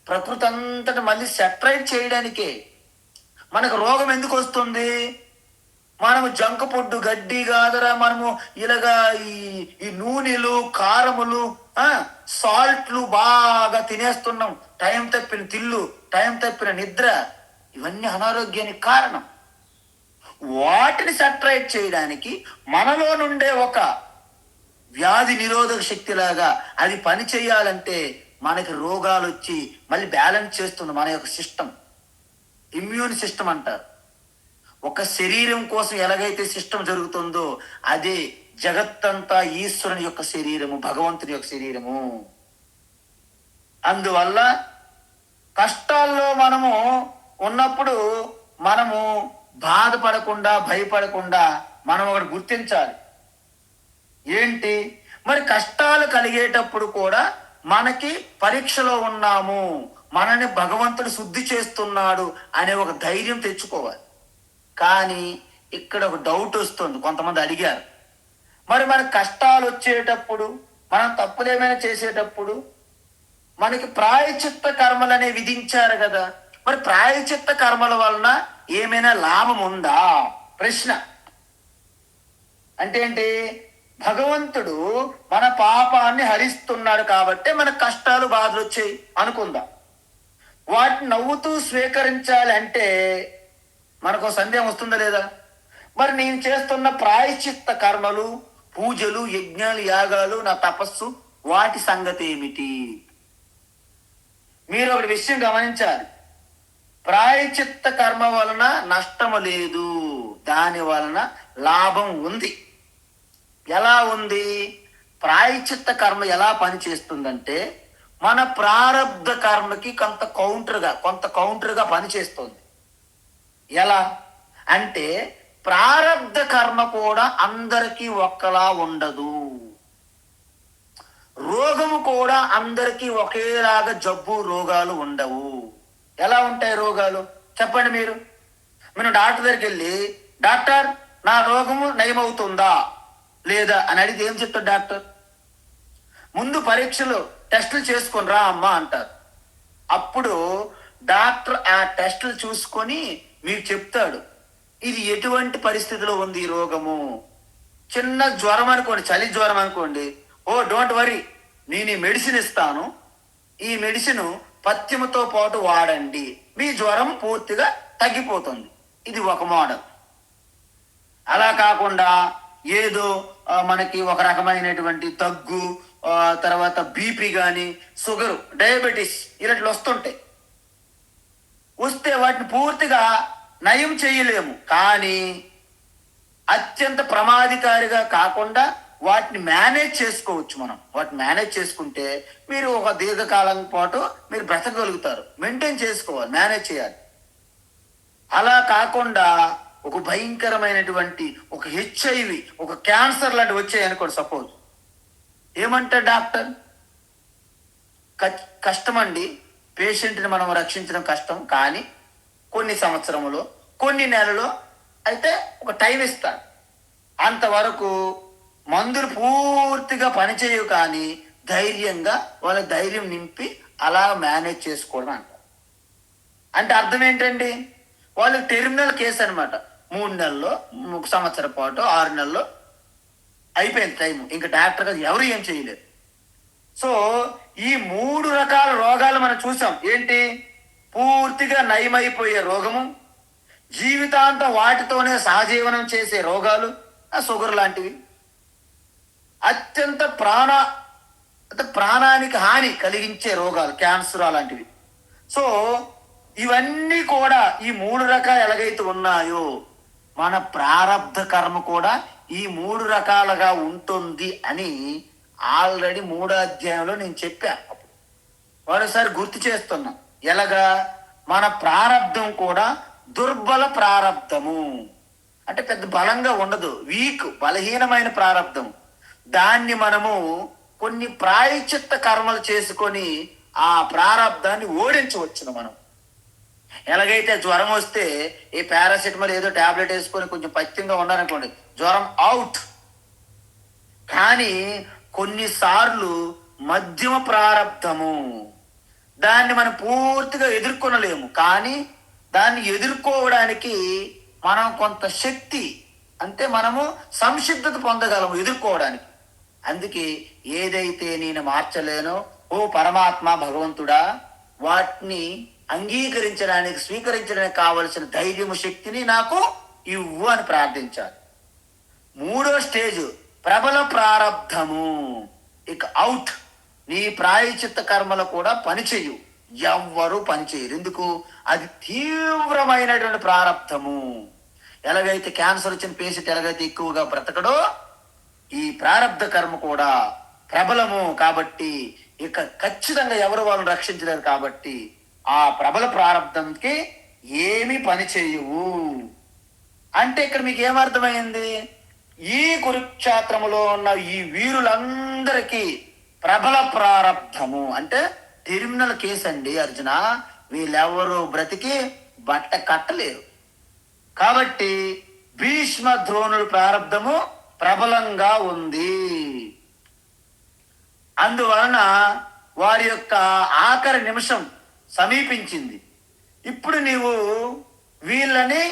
ప్రకృతి అంతటా మళ్ళీ సెటరైట్ చేయడానికే. మనకు రోగం ఎందుకు వస్తుంది? మనము జంక్ ఫుడ్, గడ్డి కాదరా, మనము ఇలాగా ఈ నూనెలు, కారములు, సాల్ట్లు బాగా తినేస్తున్నాం. టైం తప్పిన తిల్లు, టైం తప్పిన నిద్ర, ఇవన్నీ అనారోగ్యానికి కారణం. వాటిని సెటరైట్ చేయడానికి మనలో నుండే ఒక వ్యాధి నిరోధక శక్తిలాగా అది పని చేయాలంటే మనకి రోగాలు వచ్చి మళ్ళీ బ్యాలెన్స్ చేస్తుంది మన యొక్క సిస్టమ్. ఇమ్యూన్ సిస్టమ్ అంటారు. ఒక శరీరం కోసం ఎలాగైతే సిస్టమ్ జరుగుతుందో అదే జగత్తంతా ఈశ్వరుని యొక్క శరీరము, భగవంతుని యొక్క శరీరము. అందువల్ల కష్టాల్లో మనము ఉన్నప్పుడు మనము బాధపడకుండా, భయపడకుండా మనం ఒకటి గుర్తించాలి. ఏంటి? మరి కష్టాలు కలిగేటప్పుడు కూడా మనకి పరీక్షలో ఉన్నాము, మనని భగవంతుడు శుద్ధి చేస్తున్నాడు అనే ఒక ధైర్యం తెచ్చుకోవాలి. కానీ ఇక్కడ ఒక డౌట్ వస్తుంది. కొంతమంది అడిగారు, మరి మనకు కష్టాలు వచ్చేటప్పుడు, మనం తప్పులు ఏమైనా చేసేటప్పుడు మనకి ప్రాయశ్చిత్త కర్మలనే విధించారు కదా, మరి ప్రాయశ్చిత్త కర్మల వలన ఏమైనా లాభం ఉందా? ప్రశ్న. అంటే ఏంటి? భగవంతుడు మన పాపాన్ని హరిస్తున్నాడు కాబట్టి మనకు కష్టాలు, బాధలు వచ్చాయి అనుకుందాం. వాటిని నవ్వుతూ స్వీకరించాలి అంటే మనకు సందేహం వస్తుందా లేదా? మరి నేను చేస్తున్న ప్రాయశ్చిత్త కర్మలు, పూజలు, యజ్ఞాలు, యాగాలు, నా తపస్సు, వాటి సంగతి ఏమిటి? మీరు ఒకటి విషయం గమనించాలి. ప్రాయశ్చిత్త కర్మ వలన నష్టము లేదు, దాని వలన లాభం ఉంది. ఎలా ఉంది? ప్రాయశ్చిత్త కర్మ ఎలా పనిచేస్తుందంటే మన ప్రారబ్ధ కర్మకి కొంత కౌంటర్గా పనిచేస్తుంది. ఎలా అంటే ప్రారబ్ధ కర్మ కూడా అందరికీ ఒక్కలా ఉండదు. రోగము కూడా అందరికీ ఒకేలాగా రోగాలు ఉండవు. ఎలా ఉంటాయి రోగాలు చెప్పండి మీరు? మనం డాక్టర్ దగ్గరికి వెళ్ళి, డాక్టర్ నా రోగము నయమవుతుందా లేదా అని అడిగితే ఏం చెప్తాడు డాక్టర్? ముందు పరీక్షలు టెస్టులు చేసుకొని రా అమ్మా అంటారు. అప్పుడు డాక్టర్ ఆ టెస్టులు చూసుకొని మీకు చెప్తాడు ఇది ఎటువంటి పరిస్థితిలో ఉంది ఈ రోగము. చిన్న జ్వరం అనుకోండి, చలి జ్వరం అనుకోండి, ఓ డోంట్ వరీ, నేను ఈ మెడిసిన్ ఇస్తాను, ఈ మెడిసిన్ పథ్యముతో పాటు వాడండి, మీ జ్వరం పూర్తిగా తగ్గిపోతుంది. ఇది ఒక మోడల్. అలా కాకుండా ఏదో మనకి ఒక రకమైనటువంటి దగ్గు, తర్వాత బీపీ కానీ షుగరు, డయాబెటీస్ ఇలాంటివి వస్తుంటాయి. వస్తే వాటిని పూర్తిగా నయం చేయలేము, కానీ అత్యంత ప్రమాదకారిగా కాకుండా వాటిని మేనేజ్ చేసుకోవచ్చు. మనం వాటిని మేనేజ్ చేసుకుంటే మీరు ఒక దీర్ఘకాలం పాటు మీరు బ్రతకగలుగుతారు. మెయింటైన్ చేసుకోవాలి, మేనేజ్ చేయాలి. అలా కాకుండా ఒక భయంకరమైనటువంటి ఒక హెచ్ఐవి, ఒక క్యాన్సర్ లాంటివి వచ్చాయి అనుకోండి సపోజ్, ఏమంటారు డాక్టర్? కష్టమండి, పేషెంట్ని మనం రక్షించడం కష్టం, కానీ కొన్ని సంవత్సరములో కొన్ని నెలలో అయితే ఒక టైం ఇస్తారు. అంతవరకు మందులు పూర్తిగా పనిచేయవు, కానీ ధైర్యంగా వాళ్ళ ధైర్యం నింపి అలా మేనేజ్ చేసుకోవడం అంటారు. అంటే అర్థం ఏంటండి? వాళ్ళకి టెర్మినల్ కేసు అనమాట. 3 నెలల్లో, 1 సంవత్సరం పాటు, 6 నెలల్లో అయిపోయింది టైం. ఇంకా డాక్టర్ గారు ఎవరు ఏం చేయలేరు. సో ఈ 3 రకాల రోగాలు మనం చూసాం. ఏంటి? పూర్తిగా నయమైపోయే రోగము, జీవితాంతం వాటితోనే సహజీవనం చేసే రోగాలు, షుగర్ లాంటివి, అత్యంత ప్రాణానికి హాని కలిగించే రోగాలు, క్యాన్సర్ అలాంటివి. సో ఇవన్నీ కూడా ఈ 3 రకాలు ఎలాగైతే ఉన్నాయో మన ప్రారబ్ధ కర్మ కూడా ఈ 3 రకాలుగా ఉంటుంది అని ఆల్రెడీ 3వ అధ్యాయంలో నేను చెప్పాను. అప్పుడు మరోసారి గుర్తు చేస్తున్నా. ఎలాగా? మన ప్రారబ్ధం కూడా దుర్బల ప్రారబ్ధము, అంటే పెద్ద బలంగా ఉండదు, వీక్, బలహీనమైన ప్రారబ్ధం. దాన్ని మనము కొన్ని ప్రాయశ్చిత్త కర్మలు చేసుకొని ఆ ప్రారబ్ధాన్ని ఓడించవచ్చును. మనం ఎలాగైతే జ్వరం వస్తే ఈ పారాసిటమాల్ ఏదో టాబ్లెట్ వేసుకొని కొంచెం పథ్యంగా ఉండాలనుకోండి, జ్వరం అవుట్. కానీ కొన్నిసార్లు మధ్యమ ప్రారబ్ధము, దాన్ని మనం పూర్తిగా ఎదుర్కొనలేము, కానీ దాన్ని ఎదుర్కోవడానికి మనం కొంత శక్తి, అంటే మనము సంసిద్ధత పొందగలము ఎదుర్కోవడానికి. అందుకే ఏదైతే నేను మార్చలేనో ఓ పరమాత్మ భగవంతుడా, వాటిని అంగీకరించడానికి, స్వీకరించడానికి కావలసిన ధైర్యము, శక్తిని నాకు ఇవ్వు అని ప్రార్థించాలి. 3వ స్టేజ్ ప్రబల ప్రారబ్ధము. ఇక అవుట్. నీ ప్రాయశ్చిత్త కర్మలు కూడా పనిచేయు, ఎవ్వరూ పనిచేయరు. ఎందుకు? అది తీవ్రమైనటువంటి ప్రారబ్ధము. ఎలాగైతే క్యాన్సర్ వచ్చిన పేషెంట్ ఎలాగైతే ఎక్కువగా బ్రతకడో, ఈ ప్రారబ్ధ కర్మ కూడా ప్రబలము. కాబట్టి ఇక ఖచ్చితంగా ఎవరు వాళ్ళని రక్షించలేరు. కాబట్టి ఆ ప్రబల ప్రారబ్ధంకి ఏమి పని చేయవు. అంటే ఇక్కడ మీకు ఏమర్థమైంది? ఈ కురుక్షేత్రములో ఉన్న ఈ వీరులందరికీ ప్రబల ప్రారబ్ధము అంటే టెర్మినల్ కేసు అండి అర్జున. వీళ్ళెవరు బ్రతికి బట్ట కట్టలేరు. కాబట్టి భీష్మ ద్రోణుల ప్రారబ్ధము ప్రబలంగా ఉంది. అందువలన వారి యొక్క ఆఖరి నిమిషం సమీపించింది. ఇప్పుడు వీళ్ళని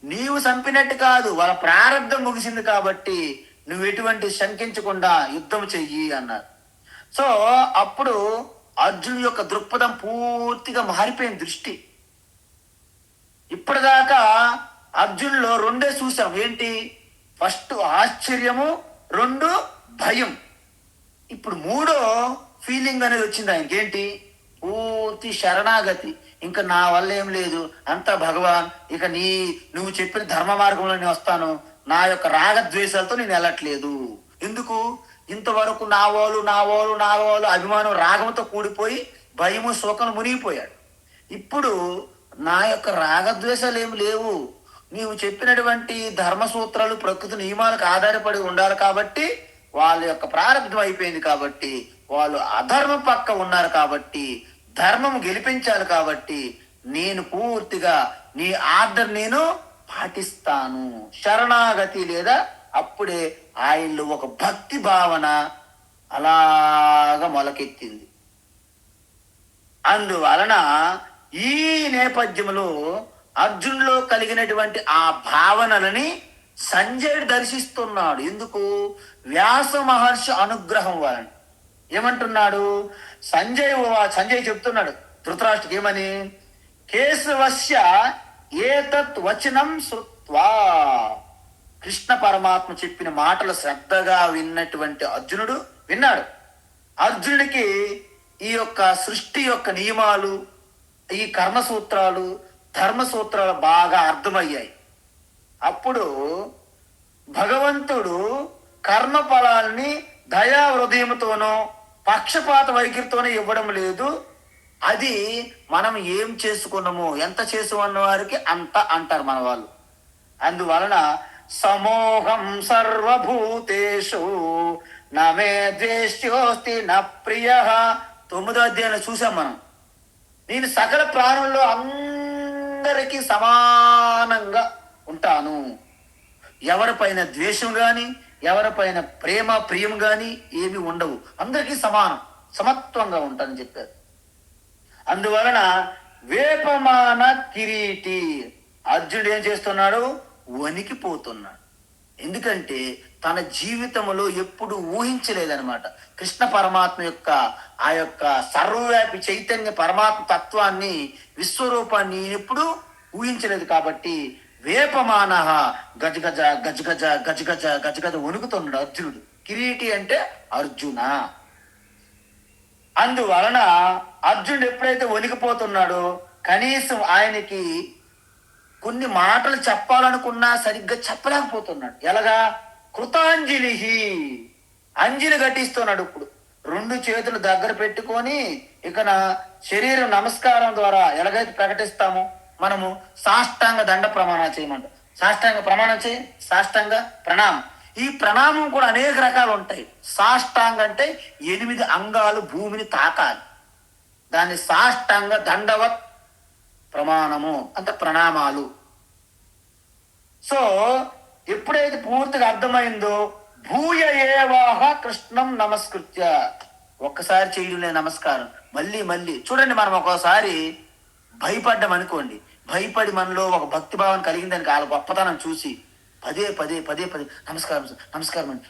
నీవు చంపినట్టు కాదు, వాళ్ళ ప్రారంధం ముగిసింది. కాబట్టి నువ్వు ఎటువంటి శంకించకుండా యుద్ధం చెయ్యి అన్నారు. సో అప్పుడు అర్జున్ యొక్క దృక్పథం పూర్తిగా మారిపోయిన దృష్టి. ఇప్పటిదాకా అర్జున్లో 2 చూసాం. ఏంటి? ఫస్ట్ ఆశ్చర్యము, 2 భయం. ఇప్పుడు 3వ ఫీలింగ్ అనేది వచ్చింది ఆయనకి. ఏంటి? పూర్తి శరణాగతి. ఇంకా నా వల్ల ఏం లేదు, అంతా భగవాన్, ఇక నువ్వు చెప్పిన ధర్మ మార్గంలో నేను వస్తాను, నా యొక్క రాగద్వేషాలతో నేను వెళ్ళట్లేదు. ఎందుకు? ఇంతవరకు నా వాళ్ళు అభిమానం రాగంతో కూడిపోయి భయము శోకం మునిగిపోయాడు. ఇప్పుడు నా యొక్క రాగద్వేషాలు ఏమి లేవు. నీవు చెప్పినటువంటి ధర్మ సూత్రాలు ప్రకృతి నియమాలకు ఆధారపడి ఉండాలి కాబట్టి వాళ్ళ యొక్క ప్రారంభం అయిపోయింది, కాబట్టి వాళ్ళు అధర్మం పక్క ఉన్నారు, కాబట్టి ధర్మం గెలిపించాలి, కాబట్టి నేను పూర్తిగా నీ ఆర్డర్ నేను పాటిస్తాను. శరణాగతి లేదా అప్పుడే ఆయనలో ఒక భక్తి భావన అలాగా మొలకెత్తింది. అందువలన ఈ నేపథ్యంలో అర్జునులో కలిగినటువంటి ఆ భావనలని సంజయుడు దర్శిస్తున్నాడు. ఎందుకు? వ్యాస మహర్షి అనుగ్రహం వలన. ఏమంటున్నాడు సంజయ్ చెప్తున్నాడు ధృతరాష్ట్రకి ఏమని? కేశవస్య ఏతత్ వచనం శ్రుత్వా. కృష్ణ పరమాత్మ చెప్పిన మాటలు శ్రద్ధగా విన్నటువంటి అర్జునుడు విన్నాడు. అర్జునుడికి ఈ యొక్క సృష్టి యొక్క నియమాలు, ఈ కర్మసూత్రాలు, ధర్మసూత్రాలు బాగా అర్థమయ్యాయి. అప్పుడు భగవంతుడు కర్మ ఫలాల్ని దయా హృదయంతోనో పక్షపాత వైఖరితోనో ఇవ్వడం లేదు. అది మనం ఏం చేసుకున్నామో, ఎంత చేసుకున్న వారికి అంత అంటారు మన వాళ్ళు. అందువలన సమోహం సర్వభూతేషు నమే ద్వేష్యోస్తి న ప్రియ. 9వ అధ్యాయంలో చూసాం మనం. నేను సకల ప్రాణుల్లో అందరికీ సమానంగా ఉంటాను. ఎవరిపైన ద్వేషం గాని, ఎవరిపైన ప్రియం గాని ఏమి ఉండవు. అందరికీ సమానం, సమత్వంగా ఉంటానని చెప్పారు. అందువలన వేపమాన కిరీటి. అర్జునుడు ఏం చేస్తున్నాడు? వణికిపోతున్నాడు. ఎందుకంటే తన జీవితంలో ఎప్పుడు ఊహించలేదనమాట కృష్ణ పరమాత్మ యొక్క ఆ యొక్క సర్వవ్యాపి చైతన్య పరమాత్మ తత్వాన్ని, విశ్వరూపాన్ని ఎప్పుడు ఊహించలేదు. కాబట్టి వేపమాన గజగజ గజగజ గజగజ గజగజ వణుకుతున్నాడు అర్జునుడు. కిరీటి అంటే అర్జున. అందువలన అర్జునుడు ఎప్పుడైతే వణికిపోతున్నాడో కనీసం ఆయనకి కొన్ని మాటలు చెప్పాలనుకున్నా సరిగ్గా చెప్పలేకపోతున్నాడు. ఎలాగా? కృతాంజలి, అంజలి ఘటిస్తున్నాడు. ఇప్పుడు 2 చేతులు దగ్గర పెట్టుకొని ఇక శరీరం నమస్కారం ద్వారా ఎలాగైతే ప్రకటిస్తామో మనము సాష్టాంగ దండ ప్రమాణం చేయమంటాం. సాష్టాంగ ప్రమాణం చేయి, సాష్టాంగ ప్రణామం. ఈ ప్రణామం కూడా అనేక రకాలు ఉంటాయి. సాష్టాంగ అంటే 8 అంగాలు భూమిని తాకాలి. దాన్ని సాష్టాంగ దండవత్ ప్రమాణము అంటే ప్రణామాలు. సో ఎప్పుడైతే పూర్తిగా అర్థమైందో భూయ ఏవాహ కృష్ణం నమస్కృత్య, ఒక్కసారి చేయలే నమస్కారం. మళ్ళీ చూడండి, మనం ఒక్కోసారి భయపడ్డం అనుకోండి, భయపడి మనలో ఒక భక్తి భావం కలిగిందని వాళ్ళ గొప్పతనం చూసి పదే నమస్కారం నమస్కారం అండి,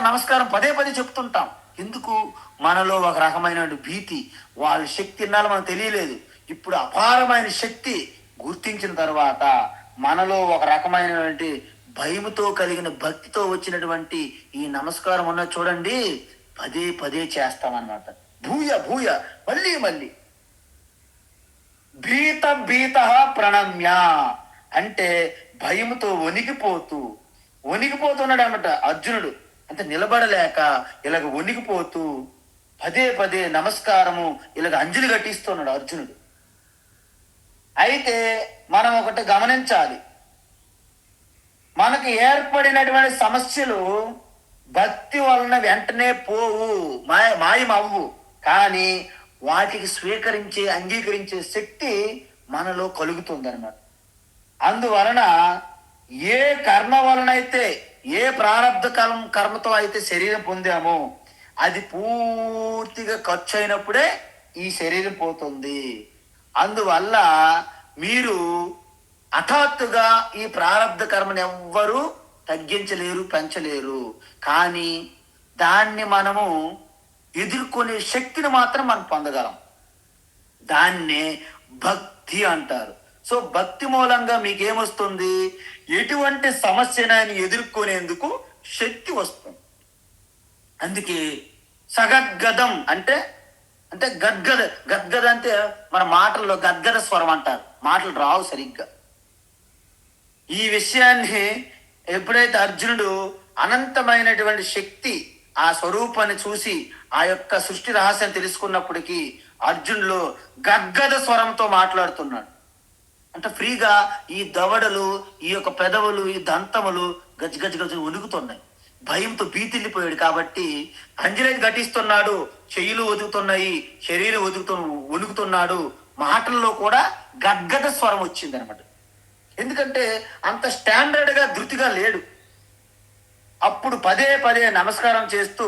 నమస్కారం పదే చెప్తుంటాం. ఎందుకు? మనలో ఒక రకమైన భీతి, వాళ్ళ శక్తి ఇన్నాళ్ళు మనకు తెలియలేదు. ఇప్పుడు అపారమైన శక్తి గుర్తించిన తర్వాత మనలో ఒక రకమైనటువంటి భయముతో కలిగిన భక్తితో వచ్చినటువంటి ఈ నమస్కారం ఉన్న చూడండి, పదే చేస్తామన్నమాట. భూయ మళ్ళీ భీత ప్రణమ్య అంటే భయముతో వణికిపోతున్నాడు అన్నమాట అర్జునుడు. అంటే నిలబడలేక ఇలాగ వణికిపోతూ పదే నమస్కారము ఇలాగ అంజలి ఘటిస్తున్నాడు అర్జునుడు. అయితే మనం ఒకటి గమనించాలి, మనకు ఏర్పడినటువంటి సమస్యలు భక్తి వలన వెంటనే పోవు, మాయమవ్వు. కానీ వాటికి అంగీకరించే శక్తి మనలో కలుగుతుంది అన్నమాట. అందువలన ఏ కర్మ వలనైతే, ఏ ప్రారంధ కర్మతో అయితే శరీరం పొందామో అది పూర్తిగా ఖర్చు అయినప్పుడే ఈ శరీరం పోతుంది. అందువల్ల మీరు హఠాత్తుగా ఈ ప్రారంధ కర్మను ఎవ్వరూ తగ్గించలేరు, పెంచలేరు. కానీ దాన్ని మనము ఎదుర్కొనే శక్తిని మాత్రం మనం పొందగలం. దాన్నే భక్తి అంటారు. సో భక్తి మూలంగా మీకేమొస్తుంది? ఎటువంటి సమస్యనని ఎదుర్కొనేందుకు శక్తి వస్తుంది. అందుకే సగద్గదం అంటే గద్గద అంటే మన మాటల్లో గద్గద స్వరం అంటారు. మాటలు రావు సరిగ్గా. ఈ విషయాన్ని ఎప్పుడైతే అర్జునుడు అనంతమైనటువంటి శక్తి ఆ స్వరూపాన్ని చూసి ఆ యొక్క సృష్టి రహస్యం తెలుసుకున్నప్పటికీ అర్జునుడు గద్గద స్వరంతో మాట్లాడుతున్నాడు. అంటే ఫ్రీగా ఈ దవడలు, ఈ యొక్క పెదవులు, ఈ దంతములు గజ గజ గజ వణుకుతున్నాయి. భయంతో భీతిల్లిపోయాడు కాబట్టి అంజలిని ఘటిస్తున్నాడు. చెయ్యిలు ఒదుగుతున్నాయి, శరీరం వణుకుతున్నాడు. మాటల్లో కూడా గద్గద స్వరం వచ్చింది అనమాట. ఎందుకంటే అంత స్టాండర్డ్ గా ధృతిగా లేడు. అప్పుడు పదే పదే నమస్కారం చేస్తూ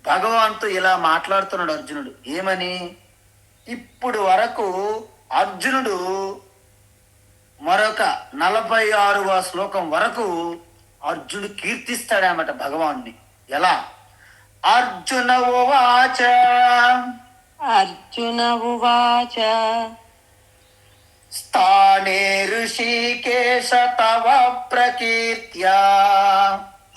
భగవాన్తో ఇలా మాట్లాడుతున్నాడు అర్జునుడు. ఏమని? ఇప్పుడు వరకు అర్జునుడు మరొక 46వ శ్లోకం వరకు అర్జునుడు కీర్తిస్తాడన్నమాట భగవాన్ని. ఎలా? అర్జున ఉవాచ అర్జున ఉవాచ స్థానే ఋషికేశ తవ ప్రకీర్త్యా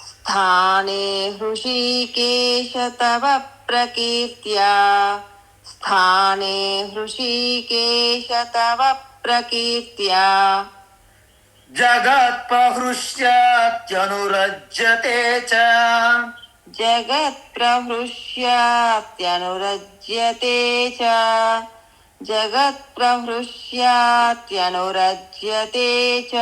స్థానే హృషీకేశ తవ ప్రకీర్త్యా స్థానే హృషీకేశ తవ ప్రకీర్త్యా జగత్ప్రహృష్యత్యనురజ్యతే చ జగత్ప్రహృష్యాత్యనురజ్యతే చ జగత్ప్రహృష్యాత్యనురజ్యతే చ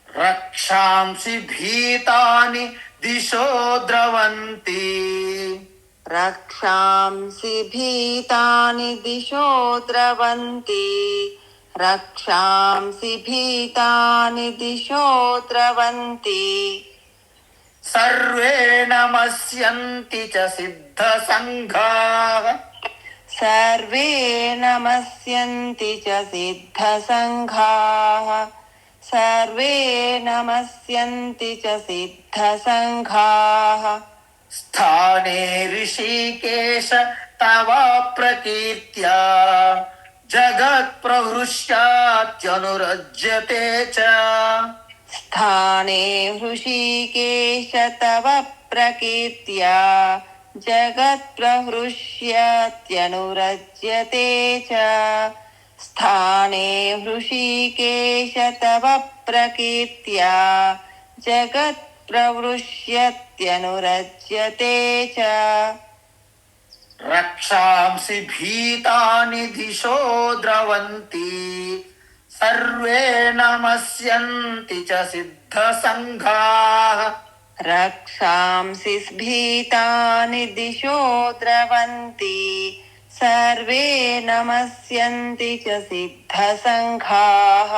రక్షాంసి భీతాని దిశో ద్రవంతి రక్షాంసి భీతాని దిశో ద్రవంతి రక్షాంసి భీతాని దిశో ద్రవంతి సర్వే నమస్యంతి చ సిద్ధ సంఘాః సర్వే నమస్యంతి చ సిద్ధ సంఘాః సర్వే నమస్యంతి చ సిద్ధ సంఘాః స్థానే ఋషికేశ తవ ప్రకీర్త్యా జగత్ప్రహృష్యాత్యనురజ్యతే చ స్థానే హృషీకేశ తవ ప్రకీర్త్యా జగత్ప్రహృష్యత్యనురజ్యతే చ స్థానే హృషీకేశ తవ ప్రకీర్త్యా జగత్ప్రహృష్యత్యనురజ్యతే చ రక్షాంసి భీతాని దిశో ద్రవంతి సర్వే నమస్యంతి చ సిద్ధ సంఘాః రక్షాంసి భీతాని దిశో ద్రవంతి సర్వే నమస్యంతి చ సిద్ధ సంఘాః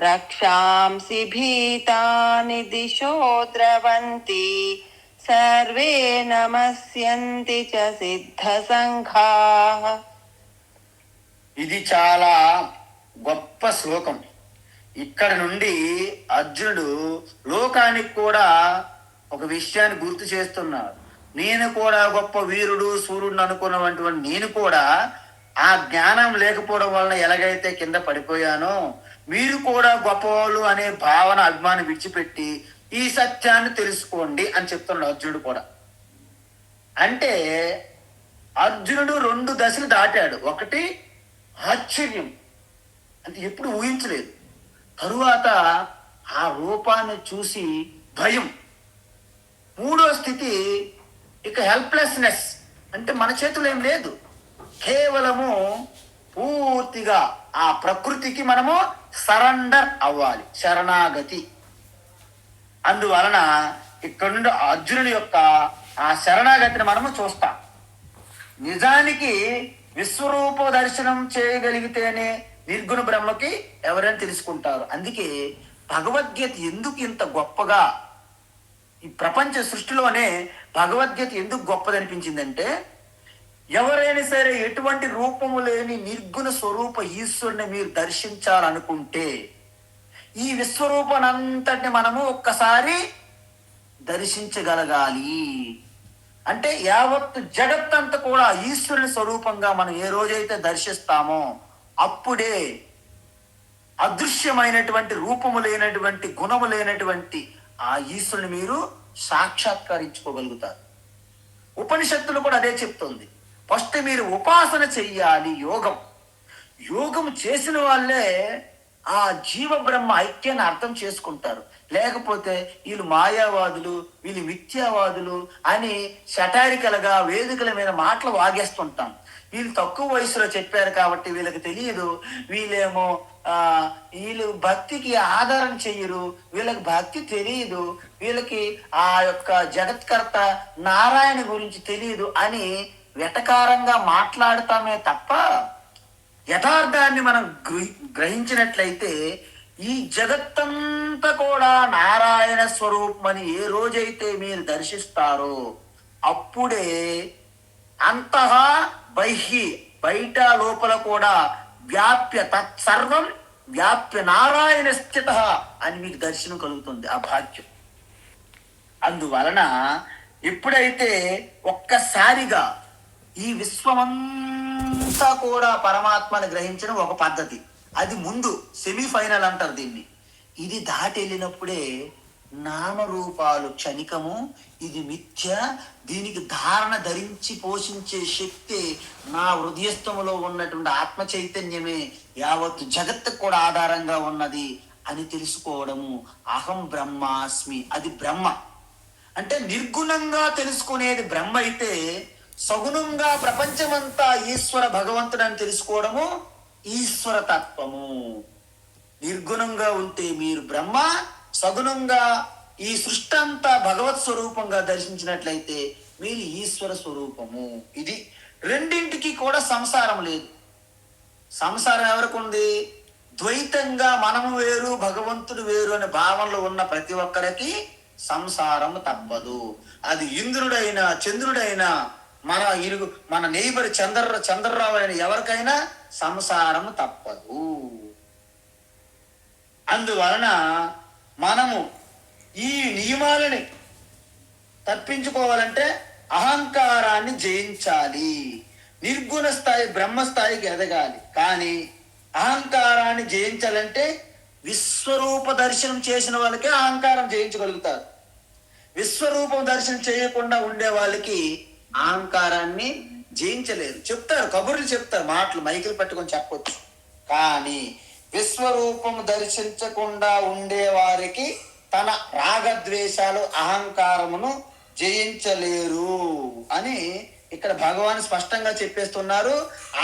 రక్షాంసి భీతాని దిశో ద్రవంతి సర్వే నమస్యంతి చ సిద్ధ సంఘాః. ఇది చాలా గొప్ప శ్లోకం. ఇక్కడ నుండి అర్జునుడు లోకానికి కూడా ఒక విషయాన్ని గుర్తు చేస్తున్నాడు. నేను కూడా గొప్ప వీరుడు, సూర్యుడు అనుకున్నటువంటి నేను కూడా ఆ జ్ఞానం లేకపోవడం వలన ఎలాగైతే కింద పడిపోయానో మీరు కూడా గొప్పవాళ్ళు అనే భావన, అభిమానం విడిచిపెట్టి ఈ సత్యాన్ని తెలుసుకోండి అని చెప్తున్నాడు అర్జునుడు కూడా. అంటే అర్జునుడు 2 దశలు దాటాడు. ఒకటి ఆశ్చర్యం, అంటే ఎప్పుడు ఊహించలేదు. తరువాత ఆ రూపాన్ని చూసి భయం. 3వ స్థితి ఇక హెల్ప్లెస్నెస్, అంటే మన చేతులు ఏం లేదు, కేవలము పూర్తిగా ఆ ప్రకృతికి మనము సరెండర్ అవ్వాలి, శరణాగతి. అందువలన ఇక్కడ నుండి అర్జునుడి యొక్క ఆ శరణాగతిని మనము చూస్తాం. నిజానికి విశ్వరూప దర్శనం చేయగలిగితేనే నిర్గుణ బ్రహ్మకి ఎవరైనా తెలుసుకుంటారు. అందుకే భగవద్గీత ఎందుకు ఇంత గొప్పగా, ఈ ప్రపంచ సృష్టిలోనే భగవద్గీత ఎందుకు గొప్పదనిపించిందంటే, ఎవరైనా సరే ఎటువంటి రూపము లేని నిర్గుణ స్వరూప ఈశ్వరుని మీరు దర్శించాలనుకుంటే ఈ విశ్వరూపనంతటిని మనము ఒక్కసారి దర్శించగలగాలి. అంటే యావత్తు జగత్తంతా కూడా ఈశ్వరుని స్వరూపంగా మనం ఏ రోజైతే దర్శిస్తామో అప్పుడే అదృశ్యమైనటువంటి రూపము లేనటువంటి, గుణము లేనటువంటి ఆ ఈశ్వరుని మీరు సాక్షాత్కరించుకోగలుగుతారు. ఉపనిషత్తులు కూడా అదే చెప్తుంది. ఫస్ట్ మీరు ఉపాసన చెయ్యాలి, యోగం చేసిన వాళ్ళే ఆ జీవ బ్రహ్మ ఐక్యాన్ని అర్థం చేసుకుంటారు. లేకపోతే వీళ్ళు మాయావాదులు, వీళ్ళు మిథ్యావాదులు అని షటారికల్ గా వేదికల మీద మాటలు వాగేస్తుంటాం. వీళ్ళు తక్కువ వయసులో చెప్పారు కాబట్టి వీళ్ళకి తెలియదు. వీళ్ళేమో ఆ వీళ్ళు భక్తికి ఆధారం చెయ్యరు, వీళ్ళకి భక్తి తెలియదు, వీళ్ళకి ఆ యొక్క జగత్కర్త నారాయణ గురించి తెలియదు అని వెటకారంగా మాట్లాడతామే తప్ప యథార్థాన్ని మనం గ్రహించినట్లయితే ఈ జగత్తంతా కూడా నారాయణ స్వరూపం అని ఏ రోజైతే మీరు దర్శిస్తారో అప్పుడే అంతః బైహి బయట లోపల కూడా వ్యాప్య తత్సర్వం వ్యాప్య నారాయణ స్థిత అని మీకు దర్శనం కలుగుతుంది, ఆ భాగ్యం. అందువలన ఎప్పుడైతే ఒక్కసారిగా ఈ విశ్వమంతా కూడా పరమాత్మని గ్రహించడం ఒక పద్ధతి, అది ముందు సెమీఫైనల్ అంటారు దీన్ని. ఇది దాటి వెళ్ళినప్పుడే నామరూపాలు క్షణికము, ఇది మిథ్య, దీనికి ధారణ ధరించి పోషించే శక్తి నా హృదయస్థములో ఉన్నటువంటి ఆత్మ చైతన్యమే యావత్తు జగత్తుకు కూడా ఆధారంగా ఉన్నది అని తెలుసుకోవడము. అహం బ్రహ్మాస్మి, అది బ్రహ్మ. అంటే నిర్గుణంగా తెలుసుకునేది బ్రహ్మ అయితే, సగుణంగా ప్రపంచమంతా ఈశ్వర భగవంతుడు అని తెలుసుకోవడము ఈశ్వర తత్వము. నిర్గుణంగా ఉంటే మీరు బ్రహ్మ, సగుణంగా ఈ సృష్టి అంతా భగవత్ స్వరూపంగా దర్శించినట్లయితే మీరు ఈశ్వర స్వరూపము. ఇది రెండింటికి కూడా సంసారం లేదు. సంసారం ఎవరికి ఉంది? ద్వైతంగా మనము వేరు భగవంతుడు వేరు అనే భావనలో ఉన్న ప్రతి ఒక్కరికి సంసారం తప్పదు. అది ఇంద్రుడైనా చంద్రుడైనా మన నైబర్ చంద్రరావు అయిన ఎవరికైనా సంసారం తప్పదు. అందువలన మనము ఈ నియమాలని తప్పించుకోవాలంటే అహంకారాన్ని జయించాలి. నిర్గుణ స్థాయి బ్రహ్మస్థాయికి ఎదగాలి. కానీ అహంకారాన్ని జయించాలంటే విశ్వరూప దర్శనం చేసిన వాళ్ళకే అహంకారం జయించగలుగుతారు. విశ్వరూపం దర్శనం చేయకుండా ఉండే వాళ్ళకి అహంకారాన్ని జయించలేరు. చెప్తారు, కబుర్లు చెప్తారు, మాటలు మైకులు పట్టుకొని చెప్పొచ్చు. కానీ విశ్వరూపం దర్శించకుండా ఉండే వారికి తన రాగద్వేషాలు అహంకారమును జయించలేరు అని ఇక్కడ భగవాన్ స్పష్టంగా చెప్పేస్తున్నారు.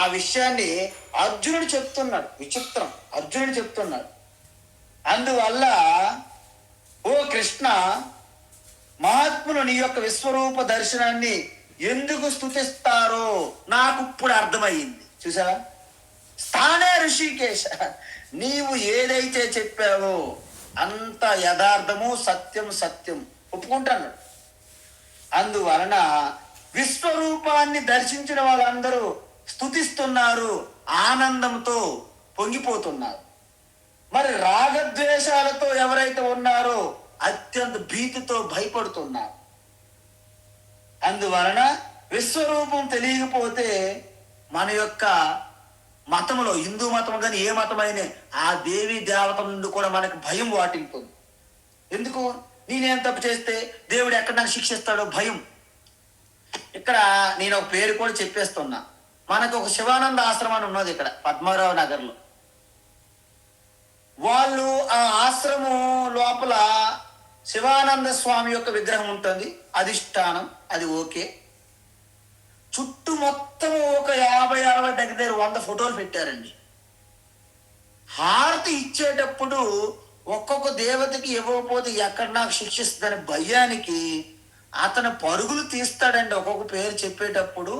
ఆ విషయాన్ని అర్జునుడు చెప్తున్నాడు. విచిత్రం, అర్జునుడు చెప్తున్నాడు. అందువల్ల ఓ కృష్ణ, మహాత్ములు నీ యొక్క విశ్వరూప దర్శనాన్ని ఎందుకు స్తుతిస్తారో నాకు ఇప్పుడు అర్థమయ్యింది. చూసావా? స్థానే ఋషికేశ, నీవు ఏదైతే చెప్పావో అంత యథార్థము, సత్యం సత్యం ఒప్పుకుంటాను. అందువలన విశ్వరూపాన్ని దర్శించిన వాళ్ళందరూ స్తుతిస్తున్నారు, ఆనందంతో పొంగిపోతున్నారు. మరి రాగద్వేషాలతో ఎవరైతే ఉన్నారో అత్యంత భీతితో భయపడుతున్నారు. అందువలన విశ్వరూపం తెలియకపోతే మన యొక్క మతంలో, హిందూ మతం కానీ ఏ మతమైనా, ఆ దేవి దేవత నుండి కూడా మనకు భయం వాటిల్తుంది. ఎందుకు? నేనేం తప్పు చేస్తే దేవుడు ఎక్కడ నాకు శిక్షిస్తాడో భయం. ఇక్కడ నేను ఒక పేరు కూడా చెప్పేస్తున్నా. మనకు ఒక శివానంద ఆశ్రమం ఉన్నది ఇక్కడ పద్మారావు నగర్లో. వాళ్ళు ఆ ఆశ్రమం లోపల శివానంద స్వామి యొక్క విగ్రహం ఉంటుంది, అధిష్టానం, అది ఓకే. చుట్టూ మొత్తం ఒక 50 దగ్గర 100 ఫోటోలు పెట్టారండి. హారతి ఇచ్చేటప్పుడు ఒక్కొక్క దేవతకి ఇవ్వకపోతే ఎక్కడ నాకు శిక్షిస్తుందని భయానికి అతను పరుగులు తీస్తాడండి. ఒక్కొక్క పేరు చెప్పేటప్పుడు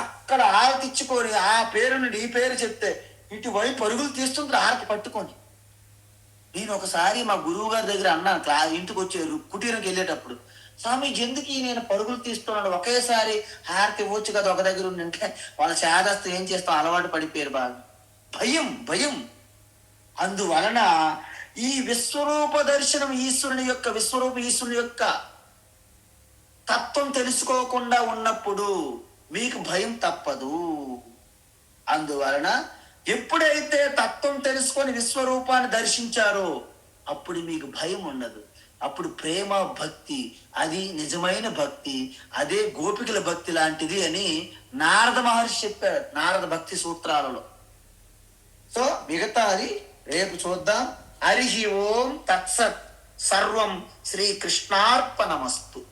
అక్కడ హారతి ఇచ్చుకొని ఆ పేరు నుండి ఈ పేరు చెప్తే ఇటువైపు పరుగులు తీస్తుంటారు హారతి పట్టుకొని. నేను ఒకసారి మా గురువు గారి దగ్గర అన్నాను, ఇంటికి వచ్చే కుటీరంకి వెళ్ళేటప్పుడు, స్వామి ఎందుకు నేను పరుగులు తీస్తున్నాడు, ఒకేసారి హారతి ఇవ్వచ్చు కదా ఒక దగ్గర ఉండింటే. వాళ్ళ చేదస్తూ ఏం చేస్తాం, అలవాటు పడిపోయారు బాగా. భయం భయం. అందువలన ఈ విశ్వరూప దర్శనం ఈశ్వరుని యొక్క ఈశ్వరుని యొక్క తత్వం తెలుసుకోకుండా ఉన్నప్పుడు మీకు భయం తప్పదు. అందువలన ఎప్పుడైతే తత్వం తెలుసుకొని విశ్వరూపాన్ని దర్శించారో అప్పుడు మీకు భయం ఉండదు. అప్పుడు ప్రేమ భక్తి, అది నిజమైన భక్తి, అదే గోపికల భక్తి లాంటిది అని నారద మహర్షి చెప్పారు నారద భక్తి సూత్రాలలో. సో మిగతాది రేపు చూద్దాం. హరి ఓం తత్సత్. సర్వం శ్రీకృష్ణార్పణమస్తు.